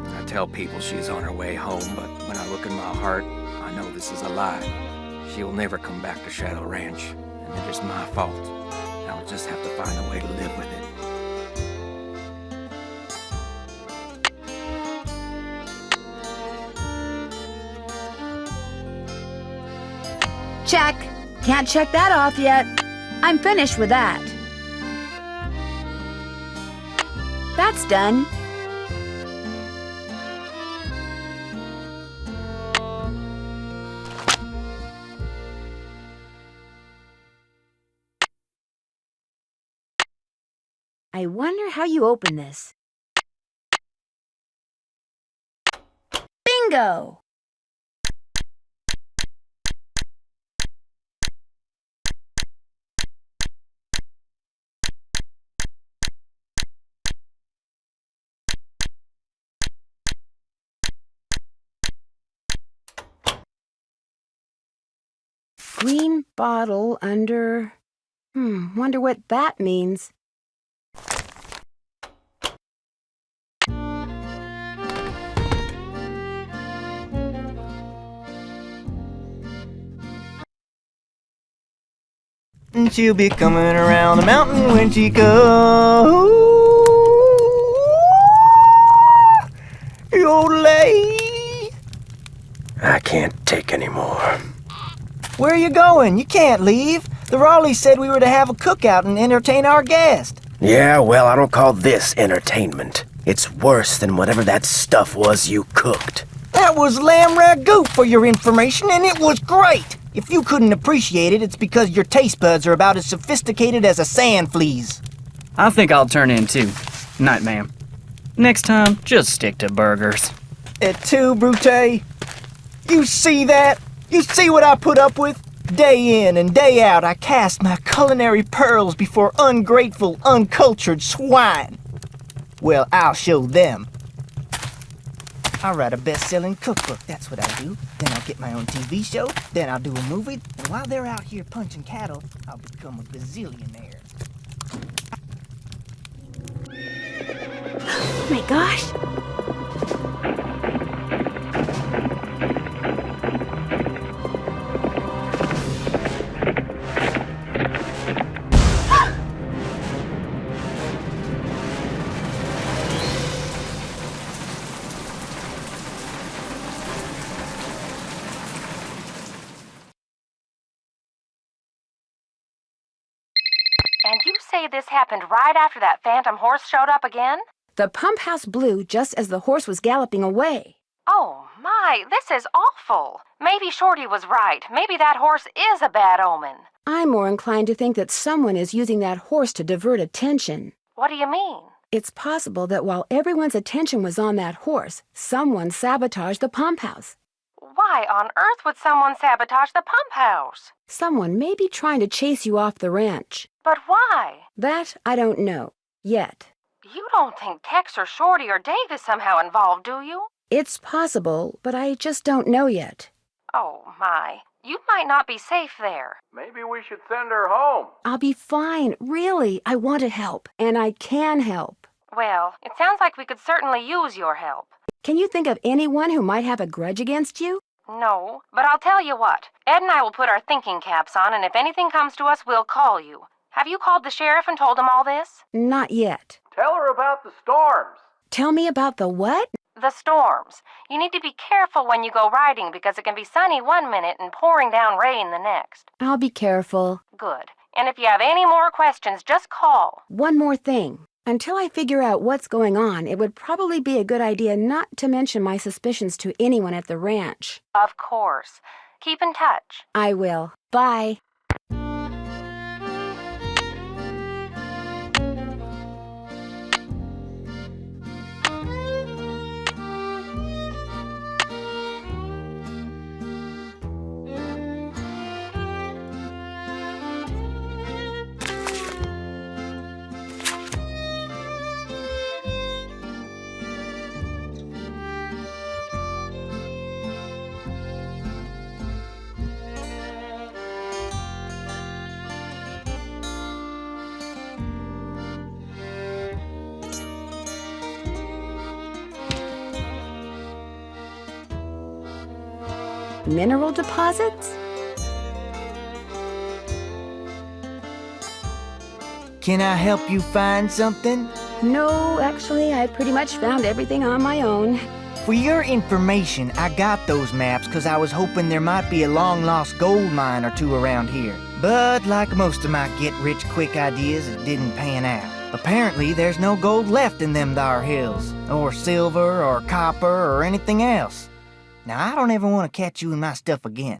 I tell people she's on her way home, but when I look in my heart, I know this is a lie. She will never come back to Shadow Ranch, and it is my fault. I'll just have to find a way to live with it. Check. Can't check that off yet. I'm finished with that. That's done. I wonder how you open this. Bingo! Green bottle under... wonder what that means. And she'll be coming around the mountain when she goes. Yodelay. I can't take any more. Where are you going? You can't leave. The Raleighs said we were to have a cookout and entertain our guest. Yeah, well, I don't call this entertainment. It's worse than whatever that stuff was you cooked. That was lamb ragout for your information, and it was great! If you couldn't appreciate it, it's because your taste buds are about as sophisticated as a sand flea's. I think I'll turn in too. Night, ma'am. Next time, just stick to burgers. Et tu, Brute? You see that? You see what I put up with? Day in and day out, I cast my culinary pearls before ungrateful, uncultured swine. Well, I'll show them. I'll write a best-selling cookbook, that's what I'll do. Then I'll get my own TV show, then I'll do a movie, and while they're out here punching cattle, I'll become a gazillionaire. Oh my gosh! And you say this happened right after that phantom horse showed up again? The pump house blew just as the horse was galloping away. Oh my, this is awful. Maybe Shorty was right. Maybe that horse is a bad omen. I'm more inclined to think that someone is using that horse to divert attention. What do you mean? It's possible that while everyone's attention was on that horse, someone sabotaged the pump house. Why on earth would someone sabotage the pump house? Someone may be trying to chase you off the ranch. But why? That I don't know. Yet. You don't think Tex or Shorty or Dave is somehow involved, do you? It's possible, but I just don't know yet. Oh, my. You might not be safe there. Maybe we should send her home. I'll be fine. Really, I want to help, and I can help. Well, it sounds like we could certainly use your help. Can you think of anyone who might have a grudge against you? No, but I'll tell you what. Ed and I will put our thinking caps on, and if anything comes to us, we'll call you. Have you called the sheriff and told him all this? Not yet. Tell her about the storms. Tell me about the what? The storms. You need to be careful when you go riding because it can be sunny one minute and pouring down rain the next. I'll be careful. Good. And if you have any more questions, just call. One more thing. Until I figure out what's going on, it would probably be a good idea not to mention my suspicions to anyone at the ranch. Of course. Keep in touch. I will. Bye. Mineral deposits? Can I help you find something? No, actually, I pretty much found everything on my own. For your information, I got those maps because I was hoping there might be a long-lost gold mine or two around here. But like most of my get-rich-quick ideas, it didn't pan out. Apparently, there's no gold left in them thar hills, or silver, or copper, or anything else. Now, I don't ever want to catch you in my stuff again.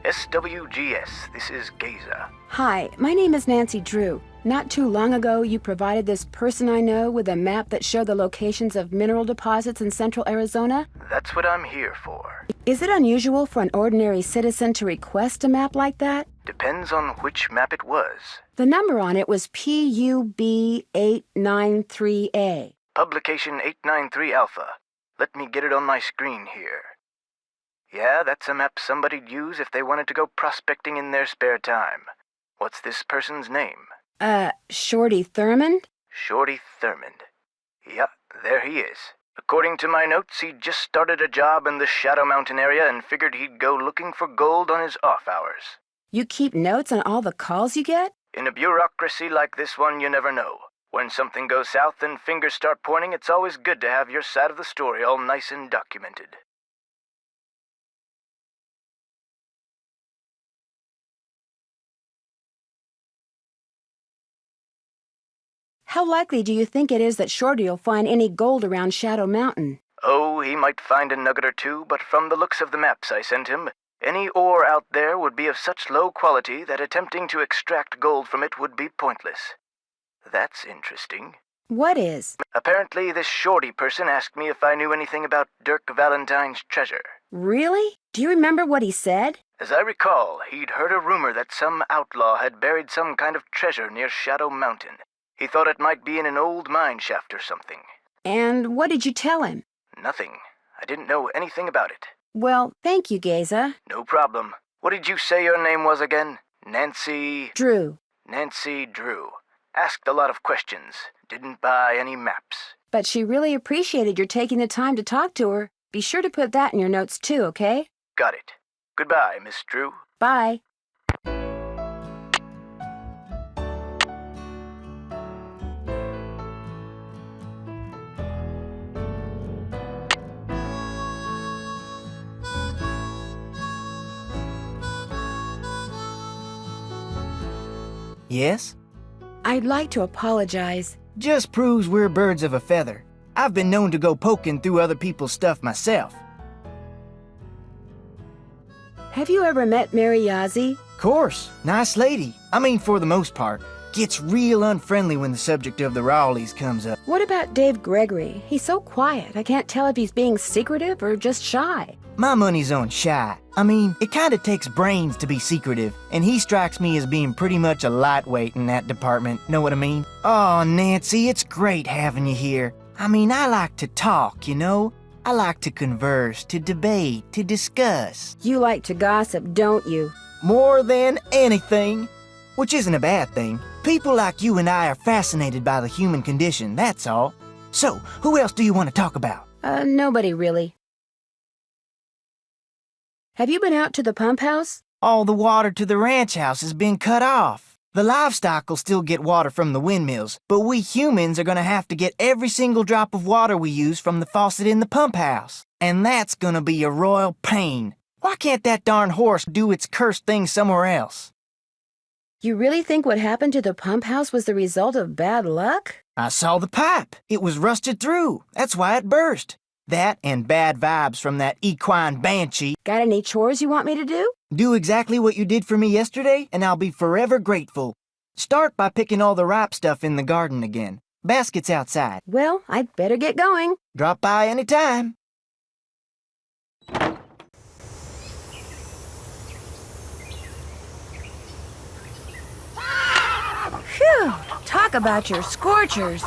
SWGS, this is Gaza. Hi, my name is Nancy Drew. Not too long ago, you provided this person I know with a map that showed the locations of mineral deposits in central Arizona. That's what I'm here for. Is it unusual for an ordinary citizen to request a map like that? Depends on which map it was. The number on it was PUB893A. Publication 893 Alpha. Let me get it on my screen here. Yeah, that's a map somebody'd use if they wanted to go prospecting in their spare time. What's this person's name? Shorty Thurmond? Shorty Thurmond. Yeah, there he is. According to my notes, he'd just started a job in the Shadow Mountain area and figured he'd go looking for gold on his off hours. You keep notes on all the calls you get? In a bureaucracy like this one, you never know. When something goes south and fingers start pointing, it's always good to have your side of the story all nice and documented. How likely do you think it is that Shorty will find any gold around Shadow Mountain? Oh, he might find a nugget or two, but from the looks of the maps I sent him, any ore out there would be of such low quality that attempting to extract gold from it would be pointless. That's interesting. What is? Apparently, this Shorty person asked me if I knew anything about Dirk Valentine's treasure. Really? Do you remember what he said? As I recall, he'd heard a rumor that some outlaw had buried some kind of treasure near Shadow Mountain. He thought it might be in an old mine shaft or something. And what did you tell him? Nothing. I didn't know anything about it. Well, thank you, Gaza. No problem. What did you say your name was again? Nancy... Drew. Nancy Drew. Asked a lot of questions. Didn't buy any maps. But she really appreciated your taking the time to talk to her. Be sure to put that in your notes too, okay? Got it. Goodbye, Miss Drew. Bye. Yes? I'd like to apologize. Just proves we're birds of a feather. I've been known to go poking through other people's stuff myself. Have you ever met Mary Yazzie? Course. Nice lady. I mean, for the most part. Gets real unfriendly when the subject of the Rowleys comes up. What about Dave Gregory? He's so quiet. I can't tell if he's being secretive or just shy. My money's on shy. I mean, it kinda takes brains to be secretive, and he strikes me as being pretty much a lightweight in that department, know what I mean? Oh, Nancy, it's great having you here. I mean, I like to talk, you know? I like to converse, to debate, to discuss. You like to gossip, don't you? More than anything. Which isn't a bad thing. People like you and I are fascinated by the human condition, that's all. So, who else do you want to talk about? Nobody really. Have you been out to the pump house? All the water to the ranch house has been cut off. The livestock will still get water from the windmills, but we humans are gonna have to get every single drop of water we use from the faucet in the pump house. And that's gonna be a royal pain. Why can't that darn horse do its cursed thing somewhere else? You really think what happened to the pump house was the result of bad luck? I saw the pipe. It was rusted through. That's why it burst. That and bad vibes from that equine banshee. Got any chores you want me to do? Do exactly what you did for me yesterday, and I'll be forever grateful. Start by picking all the ripe stuff in the garden again. Basket's outside. Well, I'd better get going. Drop by anytime. Phew! Talk about your scorchers.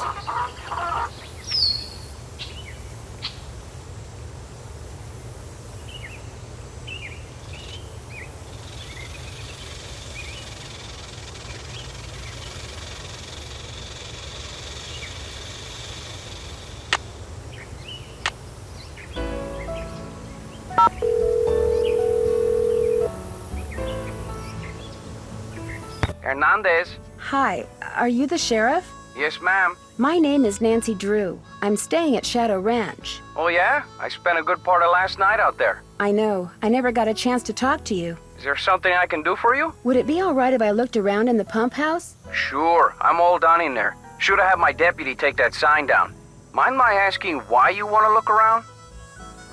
Hernandez. Hi, are you the sheriff? Yes, ma'am. My name is Nancy Drew. I'm staying at Shadow Ranch. Oh, yeah? I spent a good part of last night out there. I know. I never got a chance to talk to you. Is there something I can do for you? Would it be all right if I looked around in the pump house? Sure. I'm all done in there. Should have had my deputy take that sign down. Mind my asking why you want to look around?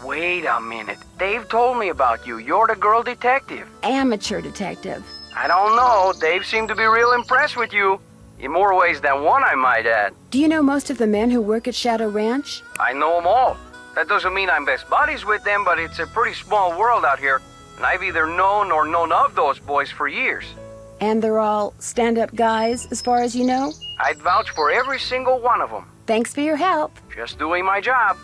Wait a minute. Dave told me about you. You're the girl detective. Amateur detective. I don't know. Dave seemed to be real impressed with you. In more ways than one, I might add. Do you know most of the men who work at Shadow Ranch? I know them all. That doesn't mean I'm best buddies with them, but it's a pretty small world out here, and I've either known or known of those boys for years. And they're all stand-up guys, as far as you know? I'd vouch for every single one of them. Thanks for your help. Just doing my job.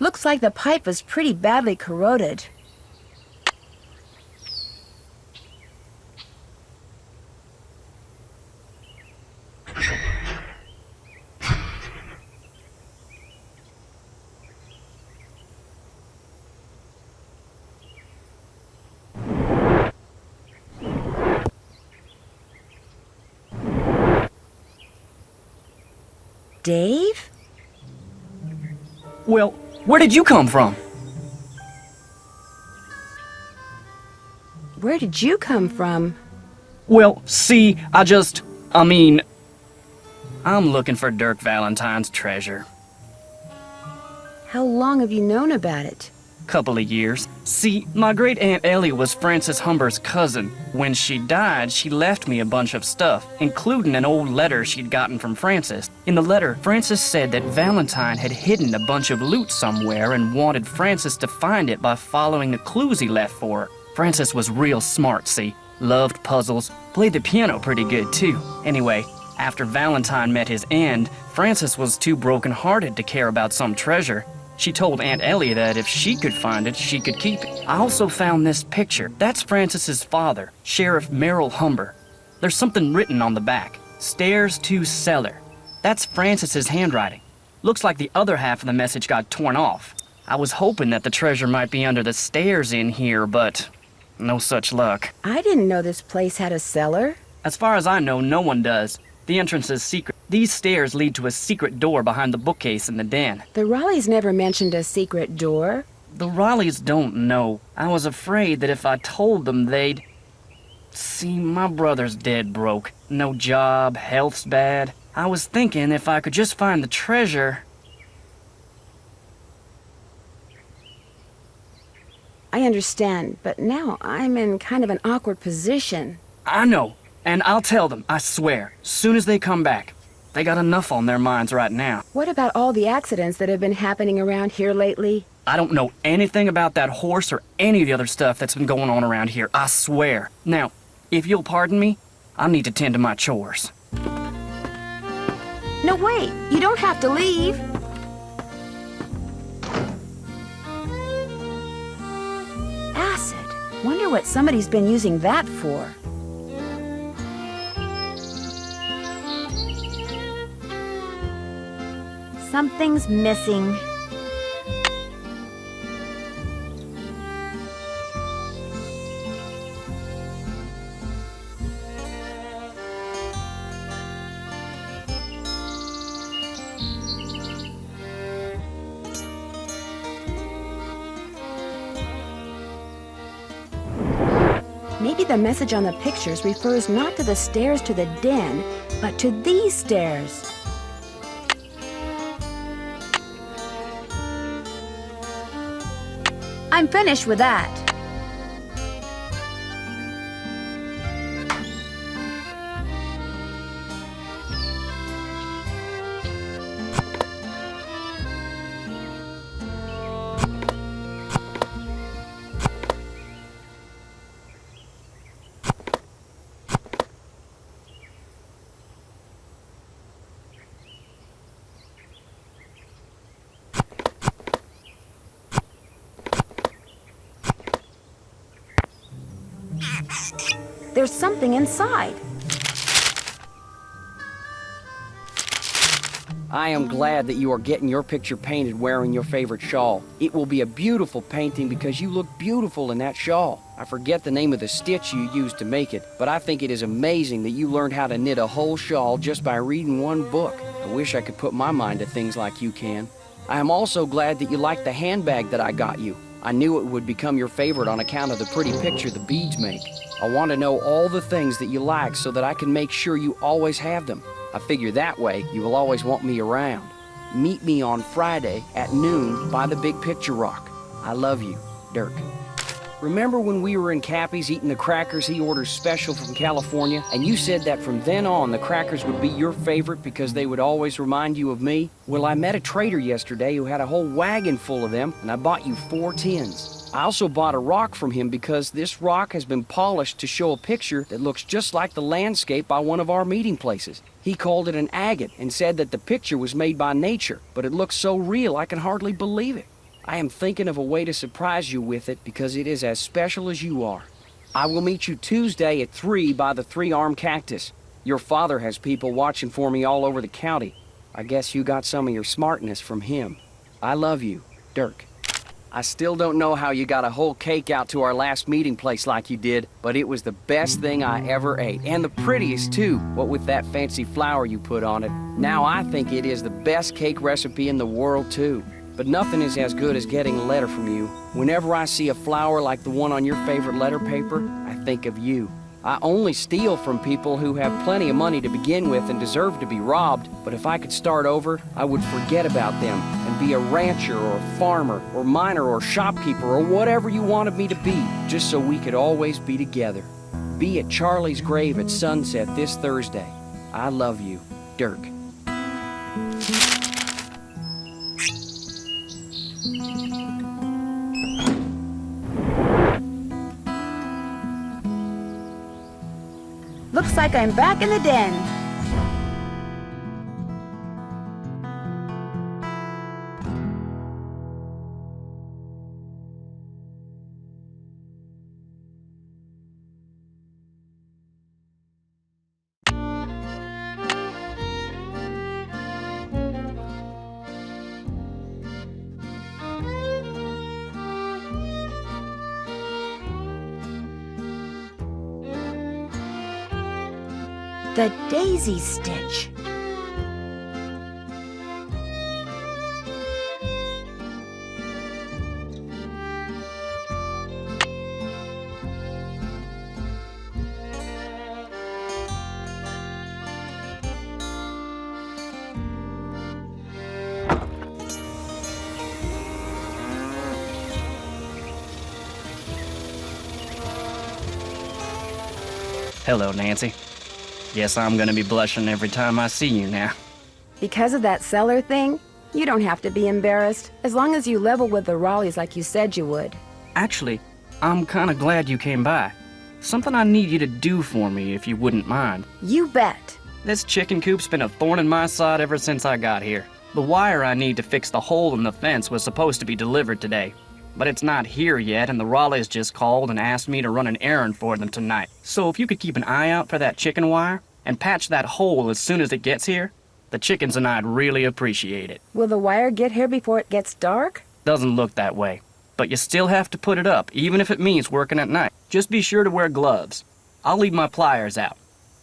Looks like the pipe was pretty badly corroded. Dave? Well, where did you come from? Where did you come from? Well, see, I'm looking for Dirk Valentine's treasure. How long have you known about it? Couple of years. See, my great-aunt Ellie was Francis Humber's cousin. When she died, she left me a bunch of stuff, including an old letter she'd gotten from Francis. In the letter, Francis said that Valentine had hidden a bunch of loot somewhere and wanted Francis to find it by following the clues he left for her. Francis was real smart, see? Loved puzzles, played the piano pretty good too. Anyway, after Valentine met his end, Francis was too broken-hearted to care about some treasure. She told Aunt Ellie that if she could find it, she could keep it. I also found this picture. That's Francis's father, Sheriff Merrill Humber. There's something written on the back. Stairs to cellar. That's Francis's handwriting. Looks like the other half of the message got torn off. I was hoping that the treasure might be under the stairs in here, but no such luck. I didn't know this place had a cellar. As far as I know, no one does. The entrance is secret. These stairs lead to a secret door behind the bookcase in the den. The Raleighs never mentioned a secret door. The Raleighs don't know. I was afraid that if I told them, they'd... See, my brother's dead broke. No job, health's bad. I was thinking if I could just find the treasure... I understand, but now I'm in kind of an awkward position. I know. And I'll tell them, I swear, soon as they come back. They got enough on their minds right now. What about all the accidents that have been happening around here lately? I don't know anything about that horse or any of the other stuff that's been going on around here, I swear. Now, if you'll pardon me, I need to tend to my chores. No, wait, you don't have to leave. Acid. Wonder what somebody's been using that for. Something's missing. Maybe the message on the pictures refers not to the stairs to the den, but to these stairs. I'm finished with that. There's something inside. I am glad that you are getting your picture painted wearing your favorite shawl. It will be a beautiful painting because you look beautiful in that shawl. I forget the name of the stitch you used to make it, but I think it is amazing that you learned how to knit a whole shawl just by reading one book. I wish I could put my mind to things like you can. I am also glad that you like the handbag that I got you. I knew it would become your favorite on account of the pretty picture the beads make. I want to know all the things that you like so that I can make sure you always have them. I figure that way you will always want me around. Meet me on Friday at noon by the Big Picture Rock. I love you, Dirk. Remember when we were in Cappy's eating the crackers he orders special from California, and you said that from then on the crackers would be your favorite because they would always remind you of me? Well, I met a trader yesterday who had a whole wagon full of them, and I bought you 4 tins. I also bought a rock from him because this rock has been polished to show a picture that looks just like the landscape by one of our meeting places. He called it an agate and said that the picture was made by nature, but it looks so real I can hardly believe it. I am thinking of a way to surprise you with it because it is as special as you are. I will meet you Tuesday at 3 by the 3-armed cactus. Your father has people watching for me all over the county. I guess you got some of your smartness from him. I love you, Dirk. I still don't know how you got a whole cake out to our last meeting place like you did, but it was the best thing I ever ate. And the prettiest, too, what with that fancy flower you put on it. Now I think it is the best cake recipe in the world, too. But nothing is as good as getting a letter from you. Whenever I see a flower like the one on your favorite letter paper, I think of you. I only steal from people who have plenty of money to begin with and deserve to be robbed, but if I could start over, I would forget about them and be a rancher or a farmer or miner or shopkeeper or whatever you wanted me to be, just so we could always be together. Be at Charlie's grave at sunset this Thursday. I love you, Dirk. Looks like I'm back in the den. The daisy stitch. Hello, Nancy. Guess I'm gonna be blushing every time I see you now. Because of that cellar thing, you don't have to be embarrassed, as long as you level with the Raleighs like you said you would. Actually, I'm kinda glad you came by. Something I need you to do for me, if you wouldn't mind. You bet. This chicken coop's been a thorn in my side ever since I got here. The wire I need to fix the hole in the fence was supposed to be delivered today, but it's not here yet, and the Raleighs just called and asked me to run an errand for them tonight. So if you could keep an eye out for that chicken wire and patch that hole as soon as it gets here, the chickens and I'd really appreciate it. Will the wire get here before it gets dark? Doesn't look that way, but you still have to put it up, even if it means working at night. Just be sure to wear gloves. I'll leave my pliers out.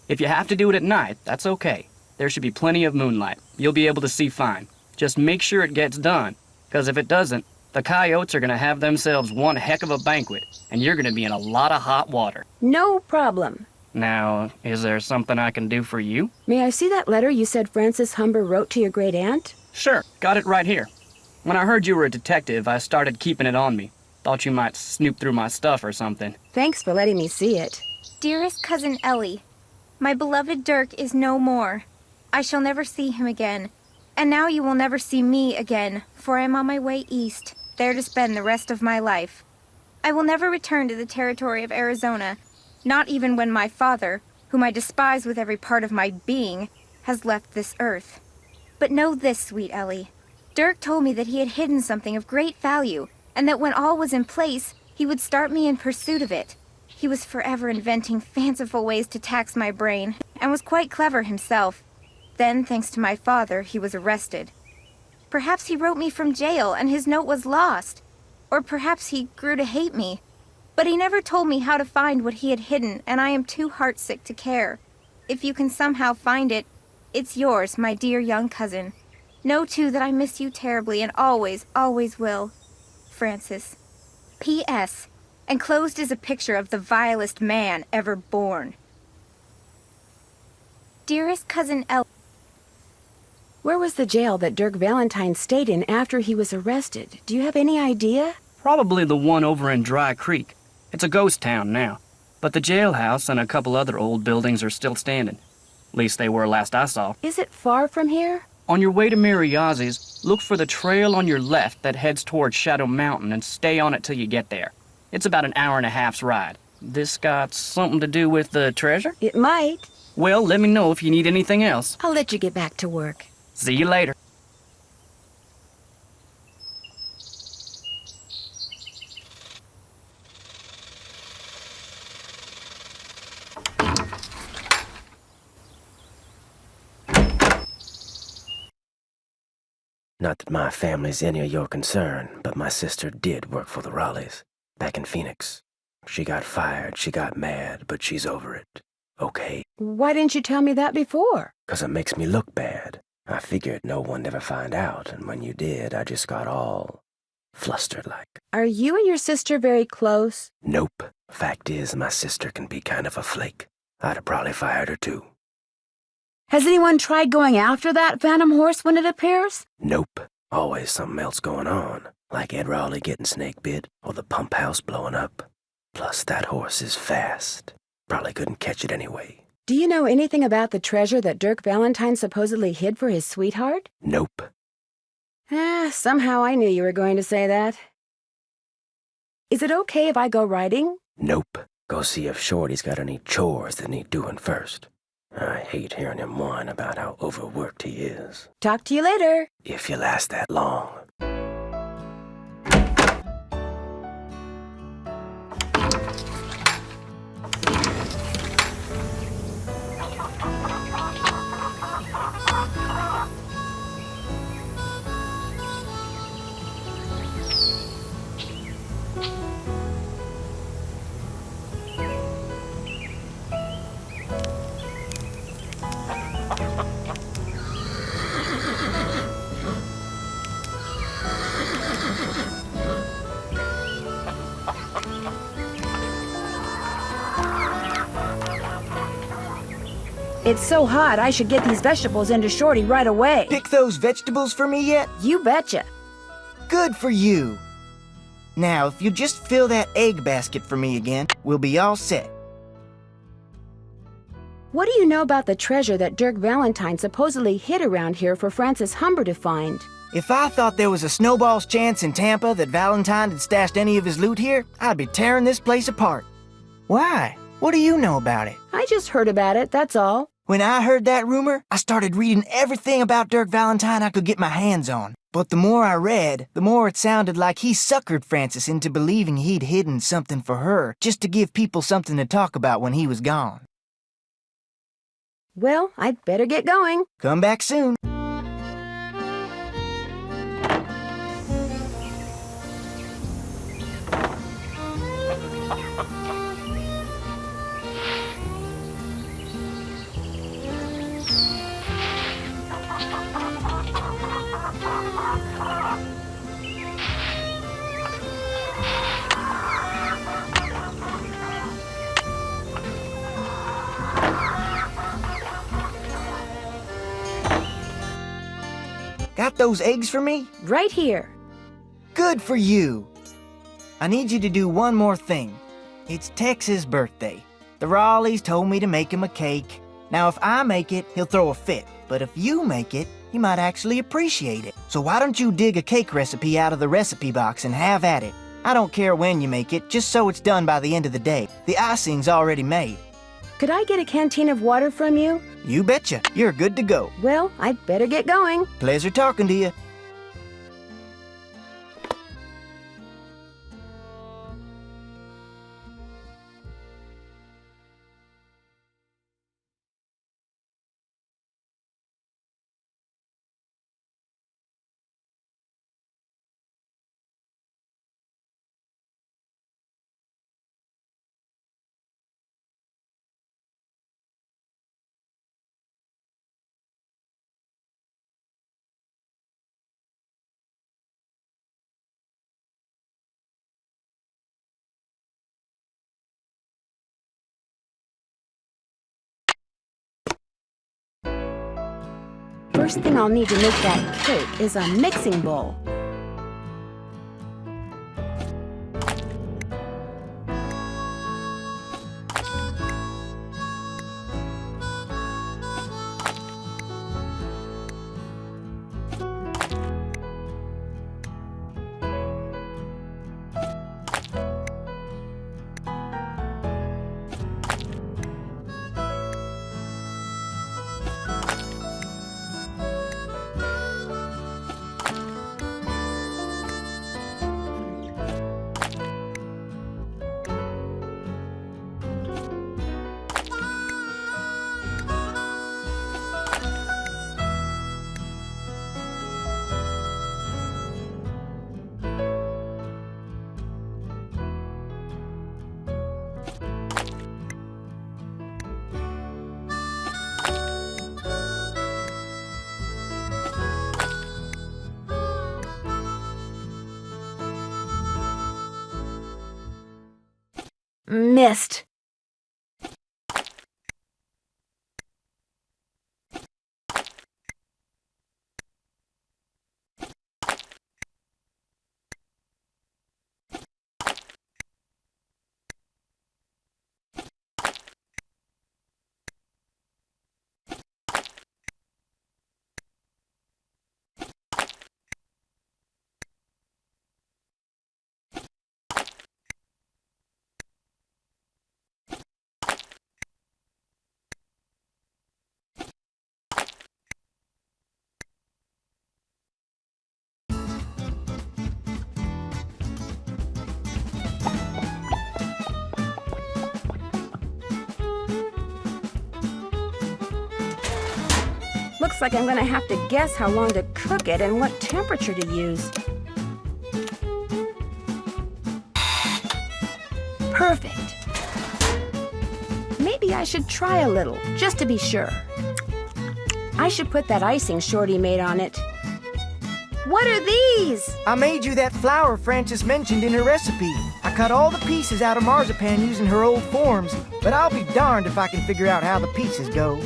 If you have to do it at night, that's okay. There should be plenty of moonlight. You'll be able to see fine. Just make sure it gets done, because if it doesn't, the coyotes are gonna have themselves one heck of a banquet, and you're gonna be in a lot of hot water. No problem. Now, is there something I can do for you? May I see that letter you said Frances Humber wrote to your great-aunt? Sure, got it right here. When I heard you were a detective, I started keeping it on me. Thought you might snoop through my stuff or something. Thanks for letting me see it. Dearest Cousin Ellie, my beloved Dirk is no more. I shall never see him again. And now you will never see me again, for I am on my way east, there to spend the rest of my life. I will never return to the territory of Arizona, not even when my father, whom I despise with every part of my being, has left this earth. But know this, sweet Ellie. Dirk told me that he had hidden something of great value, and that when all was in place, he would start me in pursuit of it. He was forever inventing fanciful ways to tax my brain, and was quite clever himself. Then, thanks to my father, he was arrested. Perhaps he wrote me from jail, and his note was lost. Or perhaps he grew to hate me. But he never told me how to find what he had hidden, and I am too heartsick to care. If you can somehow find it, it's yours, my dear young cousin. Know, too, that I miss you terribly and always, always will. Francis. P.S. Enclosed is a picture of the vilest man ever born. Dearest Cousin El... Where was the jail that Dirk Valentine stayed in after he was arrested? Do you have any idea? Probably the one over in Dry Creek. It's a ghost town now, but the jailhouse and a couple other old buildings are still standing. At least they were last I saw. Is it far from here? On your way to Mariazzi's, look for the trail on your left that heads towards Shadow Mountain and stay on it till you get there. It's about an hour and a half's ride. This got something to do with the treasure? It might. Well, let me know if you need anything else. I'll let you get back to work. See you later. Not that my family's any of your concern, but my sister did work for the Raleighs, back in Phoenix. She got fired, she got mad, but she's over it. Okay? Why didn't you tell me that before? 'Cause it makes me look bad. I figured no one'd ever find out, and when you did, I just got all flustered like. Are you and your sister very close? Nope. Fact is, my sister can be kind of a flake. I'd have probably fired her too. Has anyone tried going after that phantom horse when it appears? Nope. Always something else going on, like Ed Raleigh getting snake bit or the pump house blowing up. Plus, that horse is fast. Probably couldn't catch it anyway. Do you know anything about the treasure that Dirk Valentine supposedly hid for his sweetheart? Nope. Somehow I knew you were going to say that. Is it okay if I go riding? Nope. Go see if Shorty's got any chores that need doing first. I hate hearing him whine about how overworked he is. Talk to you later. If you last that long. It's so hot, I should get these vegetables into Shorty right away. Pick those vegetables for me yet? You betcha. Good for you. Now, if you just fill that egg basket for me again, we'll be all set. What do you know about the treasure that Dirk Valentine supposedly hid around here for Francis Humber to find? If I thought there was a snowball's chance in Tampa that Valentine had stashed any of his loot here, I'd be tearing this place apart. Why? What do you know about it? I just heard about it, that's all. When I heard that rumor, I started reading everything about Dirk Valentine I could get my hands on. But the more I read, the more it sounded like he suckered Francis into believing he'd hidden something for her just to give people something to talk about when he was gone. Well, I'd better get going. Come back soon. Got those eggs for me? Right here. Good for you. I need you to do one more thing. It's Tex's birthday. The Raleighs told me to make him a cake. Now, if I make it, he'll throw a fit. But if you make it, he might actually appreciate it. So why don't you dig a cake recipe out of the recipe box and have at it? I don't care when you make it, just so it's done by the end of the day. The icing's already made. Could I get a canteen of water from you? You betcha. You're good to go. Well, I'd better get going. Pleasure talking to you. first thing I'll need to make that cake is a mixing bowl. Missed. Looks like I'm gonna have to guess how long to cook it and what temperature to use. Perfect. Maybe I should try a little, just to be sure. I should put that icing Shorty made on it. What are these? I made you that flour Frances mentioned in her recipe. I cut all the pieces out of marzipan using her old forms, but I'll be darned if I can figure out how the pieces go.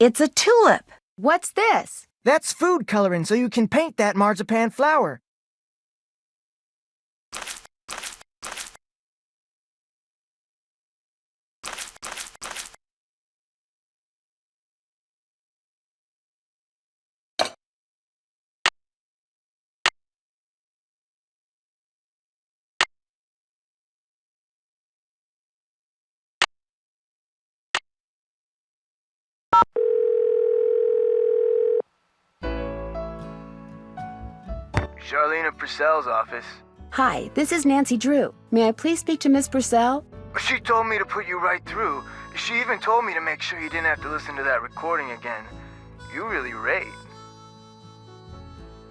It's a tulip. What's this? That's food coloring so you can paint that marzipan flower. Charlena Purcell's office. Hi, this is Nancy Drew. May I please speak to Miss Purcell? She told me to put you right through. She even told me to make sure you didn't have to listen to that recording again. You really rate.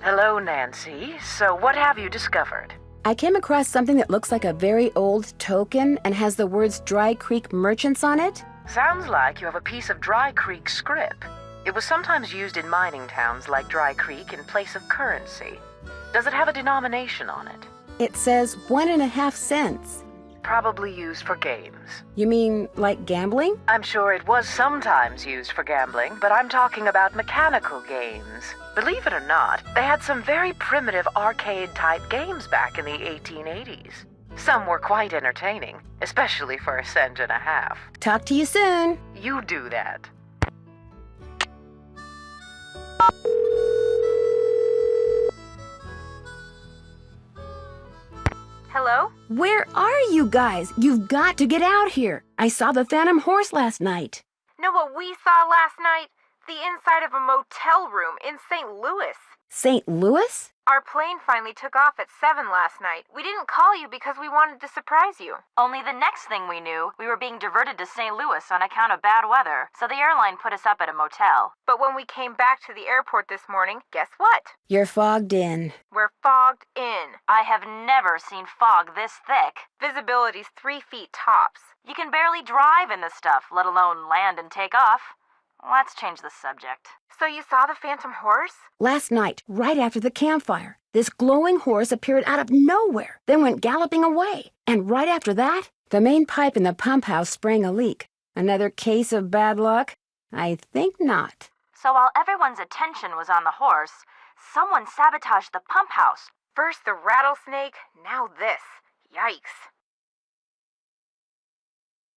Hello, Nancy. So what have you discovered? I came across something that looks like a very old token and has the words Dry Creek Merchants on it. Sounds like you have a piece of Dry Creek scrip. It was sometimes used in mining towns like Dry Creek in place of currency. Does it have a denomination on it? It says 1.5 cents. Probably used for games. You mean like gambling? I'm sure it was sometimes used for gambling, but I'm talking about mechanical games. Believe it or not, they had some very primitive arcade-type games back in the 1880s. Some were quite entertaining, especially for 1.5 cents. Talk to you soon. You do that. Hello? Where are you guys? You've got to get out here. I saw the Phantom Horse last night. Know what we saw last night? The inside of a motel room in St. Louis. St. Louis? Our plane finally took off at 7 last night. We didn't call you because we wanted to surprise you. Only the next thing we knew, we were being diverted to St. Louis on account of bad weather, so the airline put us up at a motel. But when we came back to the airport this morning, guess what? You're fogged in. We're fogged in. I have never seen fog this thick. Visibility's 3 feet tops. You can barely drive in this stuff, let alone land and take off. Let's change the subject. So you saw the Phantom Horse? Last night, right after the campfire, this glowing horse appeared out of nowhere, then went galloping away. And right after that, the main pipe in the pump house sprang a leak. Another case of bad luck? I think not. So while everyone's attention was on the horse, someone sabotaged the pump house. First the rattlesnake, now this. Yikes.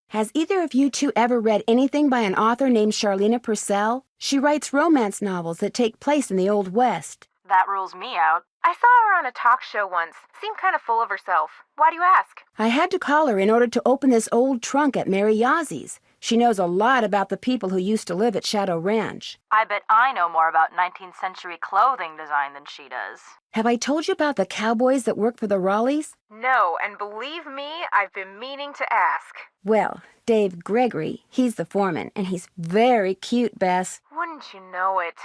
Has either of you two ever read anything by an author named Charlena Purcell? She writes romance novels that take place in the Old West. That rules me out. I saw her on a talk show once. Seemed kind of full of herself. Why do you ask? I had to call her in order to open this old trunk at Mary Yazzie. She knows a lot about the people who used to live at Shadow Ranch. I bet I know more about 19th century clothing design than she does. Have I told you about the cowboys that work for the Raleighs? No, and believe me, I've been meaning to ask. Well, Dave Gregory, he's the foreman, and he's very cute, Bess. Wouldn't you know it?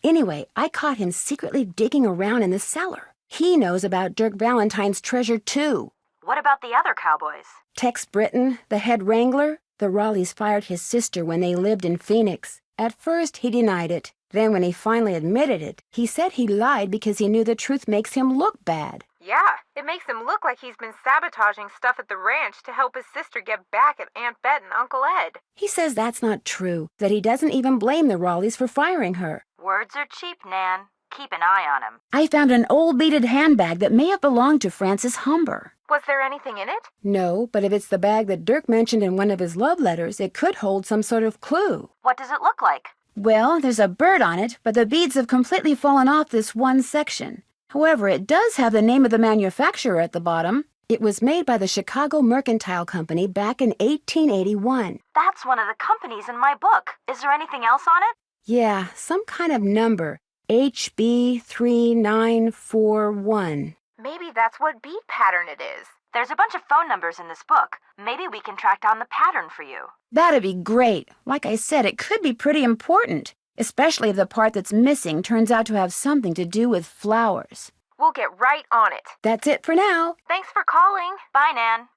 Anyway, I caught him secretly digging around in the cellar. He knows about Dirk Valentine's treasure, too. What about the other cowboys? Tex Britton, the head wrangler. The Raleighs fired his sister when they lived in Phoenix. At first, he denied it. Then when he finally admitted it, he said he lied because he knew the truth makes him look bad. Yeah, it makes him look like he's been sabotaging stuff at the ranch to help his sister get back at Aunt Bet and Uncle Ed. He says that's not true, that he doesn't even blame the Raleighs for firing her. Words are cheap, Nan. Keep an eye on him. I found an old beaded handbag that may have belonged to Francis Humber. Was there anything in it? No, but if it's the bag that Dirk mentioned in one of his love letters, it could hold some sort of clue. What does it look like? Well, there's a bird on it, but the beads have completely fallen off this one section. However, it does have the name of the manufacturer at the bottom. It was made by the Chicago Mercantile Company back in 1881. That's one of the companies in my book. Is there anything else on it? Yeah, some kind of number. HB3941. Maybe that's what bead pattern it is. There's a bunch of phone numbers in this book. Maybe we can track down the pattern for you. That'd be great. Like I said, it could be pretty important, especially if the part that's missing turns out to have something to do with flowers. We'll get right on it. That's it for now. Thanks for calling. Bye, Nan.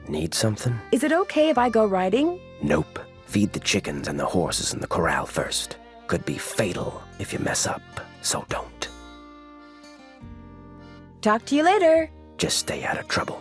Need something? Is it okay if I go riding? Nope. Feed the chickens and the horses in the corral first. Could be fatal if you mess up, so don't. Talk to you later. Just stay out of trouble.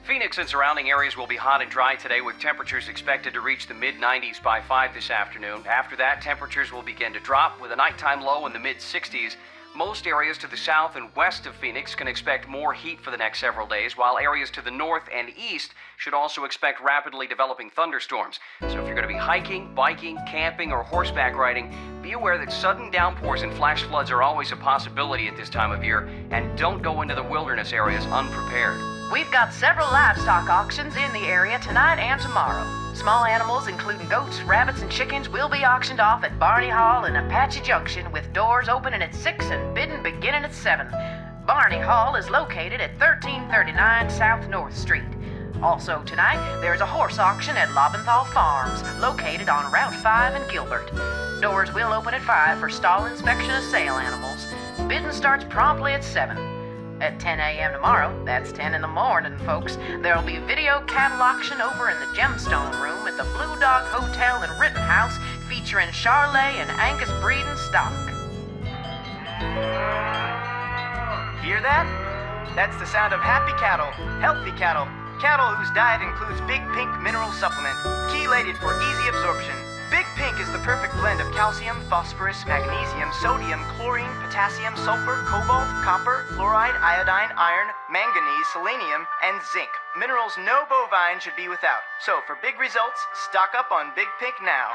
Phoenix and surrounding areas will be hot and dry today, with temperatures expected to reach the mid-90s by 5 this afternoon. After that, temperatures will begin to drop, with a nighttime low in the mid-60s. Most areas to the south and west of Phoenix can expect more heat for the next several days, while areas to the north and east should also expect rapidly developing thunderstorms. So if you're going to be hiking, biking, camping, or horseback riding, be aware that sudden downpours and flash floods are always a possibility at this time of year, and don't go into the wilderness areas unprepared. We've got several livestock auctions in the area tonight and tomorrow. Small animals, including goats, rabbits, and chickens, will be auctioned off at Barney Hall in Apache Junction, with doors opening at 6 and bidding beginning at 7. Barney Hall is located at 1339 South North Street. Also tonight, there's a horse auction at Lobenthal Farms, located on Route 5 in Gilbert. Doors will open at 5 for stall inspection of sale animals. Bidding starts promptly at 7. At 10 a.m. tomorrow, that's 10 in the morning, folks, there'll be video cattle auction over in the Gemstone Room at the Blue Dog Hotel in Rittenhouse featuring Charolais and Angus breeding stock. Hear that? That's the sound of happy cattle, healthy cattle, cattle whose diet includes Big Pink mineral supplement, chelated for easy absorption. Big Pink is the perfect blend of calcium, phosphorus, magnesium, sodium, chlorine, potassium, sulfur, cobalt, copper, fluoride, iodine, iron, manganese, selenium, and zinc. Minerals no bovine should be without. So for big results, stock up on Big Pink now.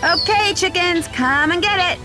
Okay, chickens, come and get it.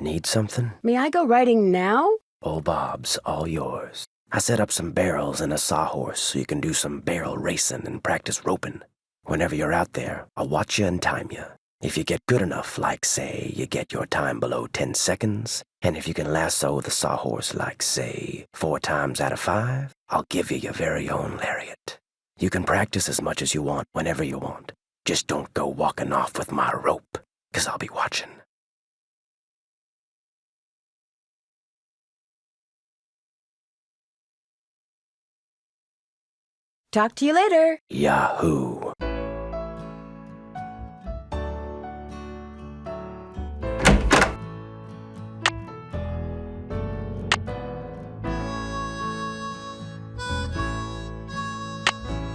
Need something? May I go riding now? Old Bob's all yours. I set up some barrels and a sawhorse so you can do some barrel racing and practice roping. Whenever you're out there, I'll watch you and time you. If you get good enough, like, say, you get your time below 10 seconds, and if you can lasso the sawhorse, like, say, 4 times out of 5, I'll give you your very own lariat. You can practice as much as you want, whenever you want. Just don't go walking off with my rope, 'cause I'll be watching. Talk to you later. Yahoo!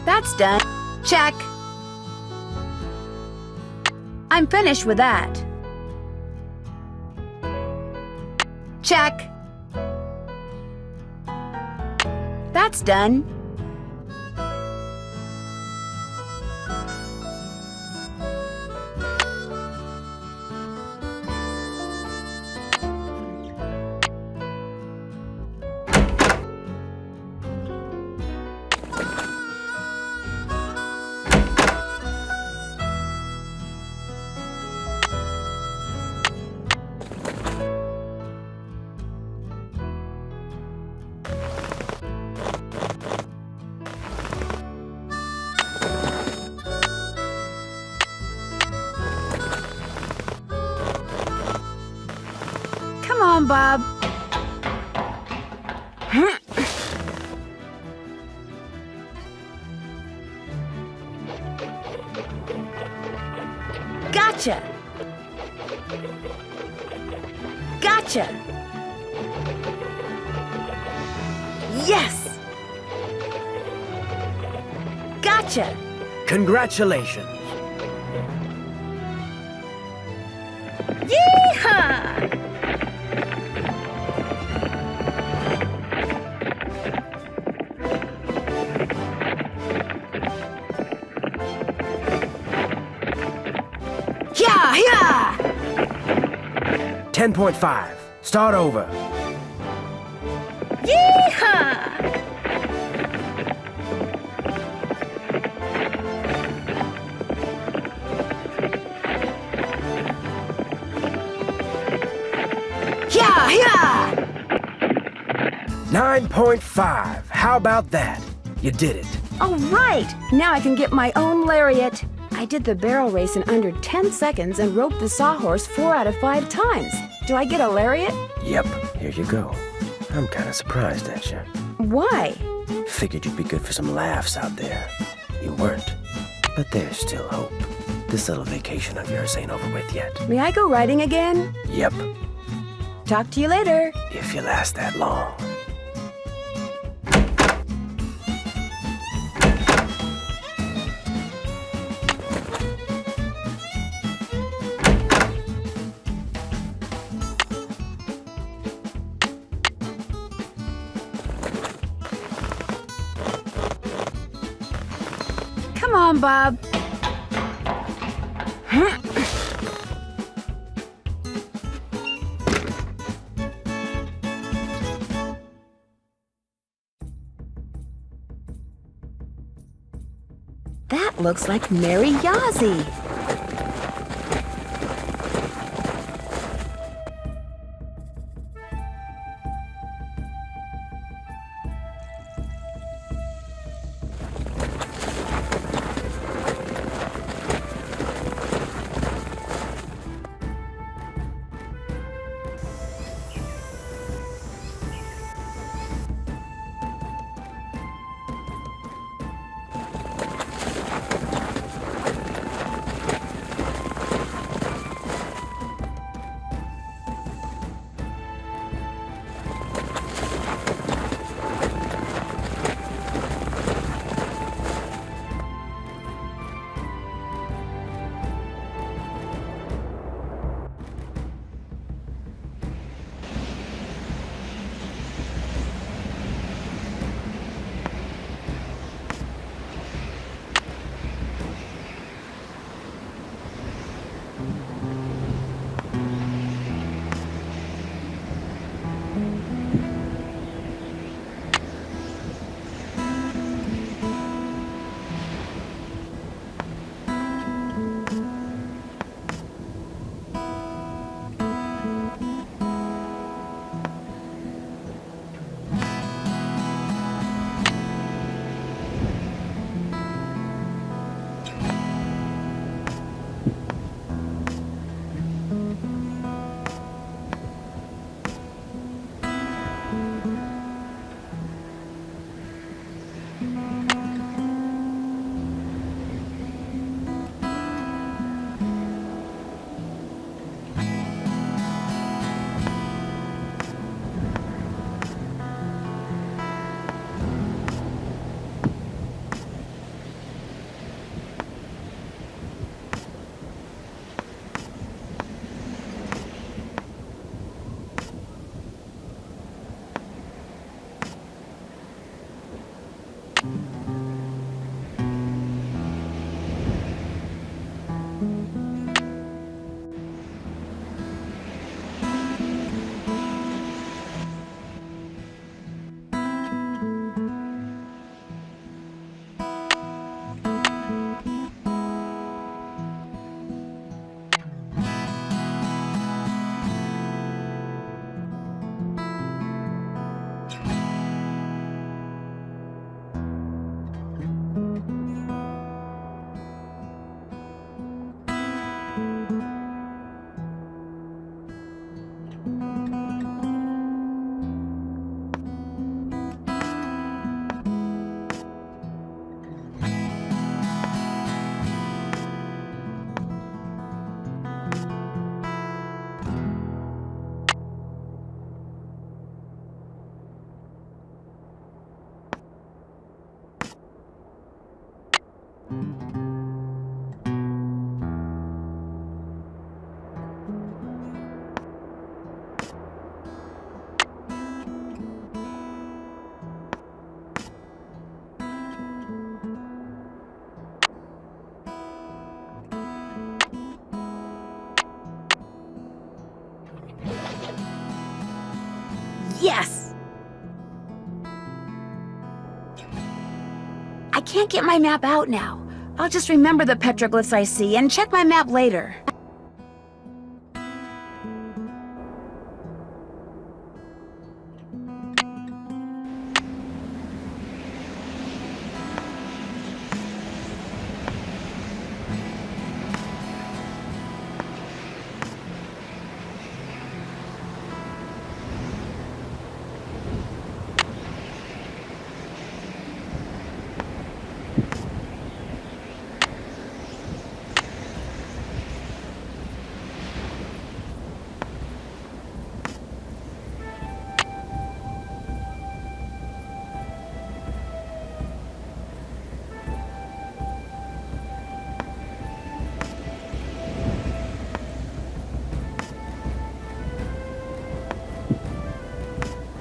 That's done. Check. I'm finished with that. Check. That's done. Come on, Bob. Gotcha. Gotcha. Yes. Gotcha. Congratulations. Yeehaw! Yeah, yeah. 10.5. Start over. Yeehaw! Yeah, yeah. 9.5. How about that? You did it. All right. Now I can get my own lariat. I did the barrel race in under 10 seconds and roped the sawhorse 4 out of 5 times. Do I get a lariat? Yep, here you go. I'm kinda surprised at you. Why? Figured you'd be good for some laughs out there. You weren't. But there's still hope. This little vacation of yours ain't over with yet. May I go riding again? Yep, Talk to you later. if you last that long. Come on, Bob. That looks like Mary Yazzie. Yes! I can't get my map out now. I'll just remember the petroglyphs I see and check my map later.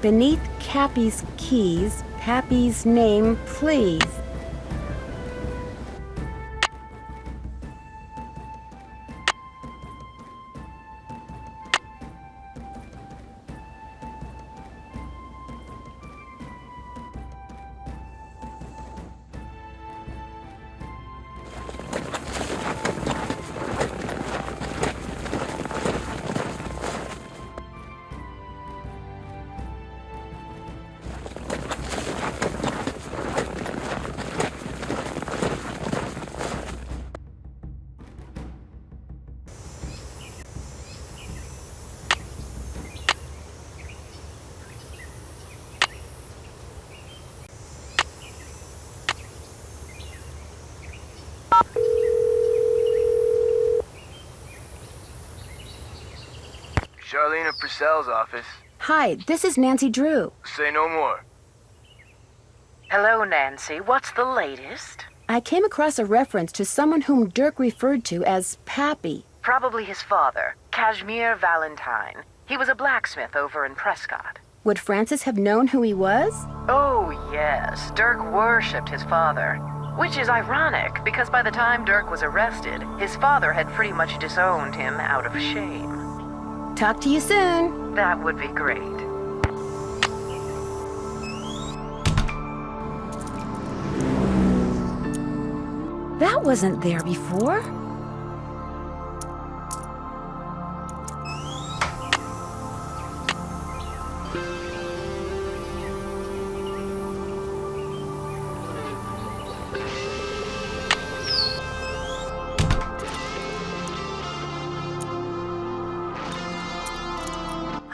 Beneath Cappy's keys, Pappy's name, please. Charlene Purcell's office. Hi, this is Nancy Drew. Say no more. Hello, Nancy. What's the latest? I came across a reference to someone whom Dirk referred to as Pappy. Probably his father, Kashmir Valentine. He was a blacksmith over in Prescott. Would Francis have known who he was? Oh, yes. Dirk worshipped his father. Which is ironic, because by the time Dirk was arrested, his father had pretty much disowned him out of shame. Talk to you soon. That would be great. That wasn't there before.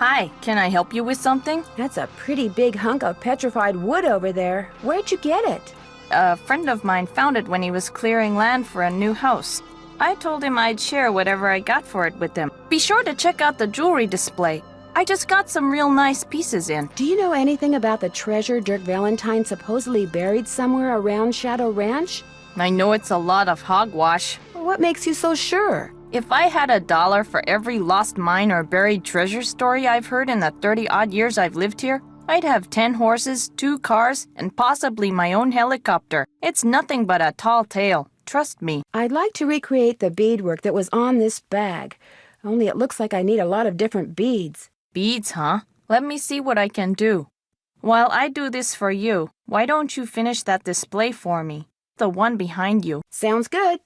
Hi, can I help you with something? That's a pretty big hunk of petrified wood over there. Where'd you get it? A friend of mine found it when he was clearing land for a new house. I told him I'd share whatever I got for it with him. Be sure to check out the jewelry display. I just got some real nice pieces in. Do you know anything about the treasure Dirk Valentine supposedly buried somewhere around Shadow Ranch? I know it's a lot of hogwash. What makes you so sure? If I had $1 for every lost mine or buried treasure story I've heard in the 30-odd years I've lived here, I'd have 10 horses, 2 cars, and possibly my own helicopter. It's nothing but a tall tale. Trust me. I'd like to recreate the beadwork that was on this bag. Only it looks like I need a lot of different beads. Beads, huh? Let me see what I can do. While I do this for you, why don't you finish that display for me? The one behind you. Sounds good.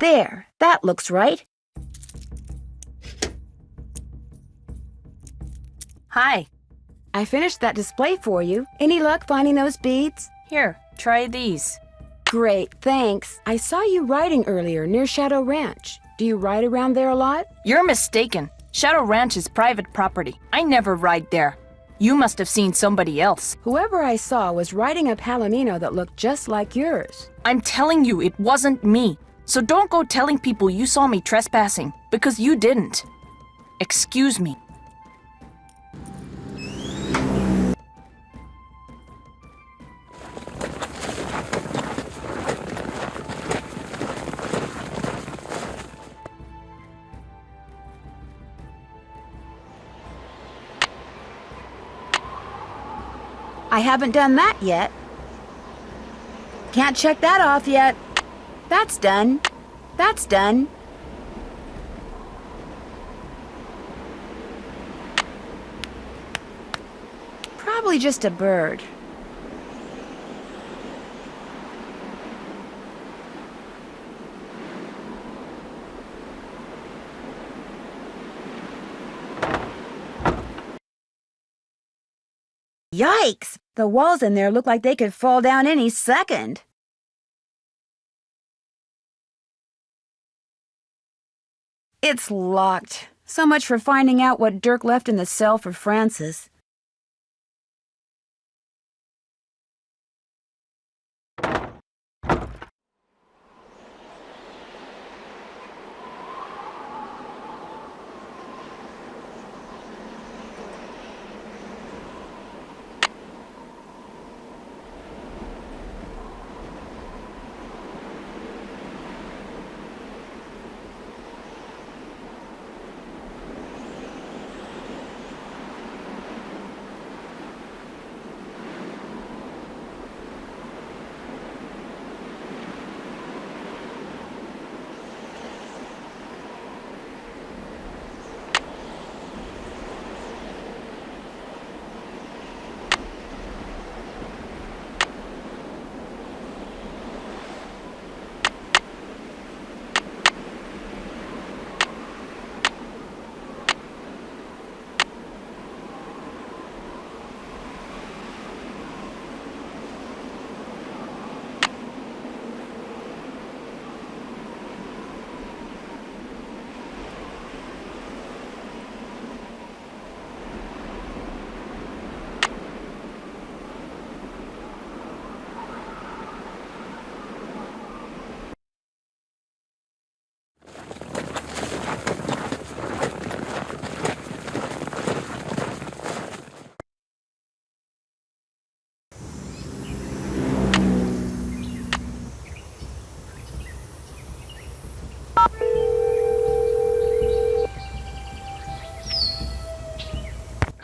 There, that looks right. Hi. I finished that display for you. Any luck finding those beads? Here, try these. Great, thanks. I saw you riding earlier near Shadow Ranch. Do you ride around there a lot? You're mistaken. Shadow Ranch is private property. I never ride there. You must have seen somebody else. Whoever I saw was riding a palomino that looked just like yours. I'm telling you, it wasn't me. So don't go telling people you saw me trespassing, because you didn't. Excuse me. I haven't done that yet. Can't check that off yet. That's done. That's done. Probably just a bird. Yikes! The walls in there look like they could fall down any second. It's locked. So much for finding out what Dirk left in the cell for Francis.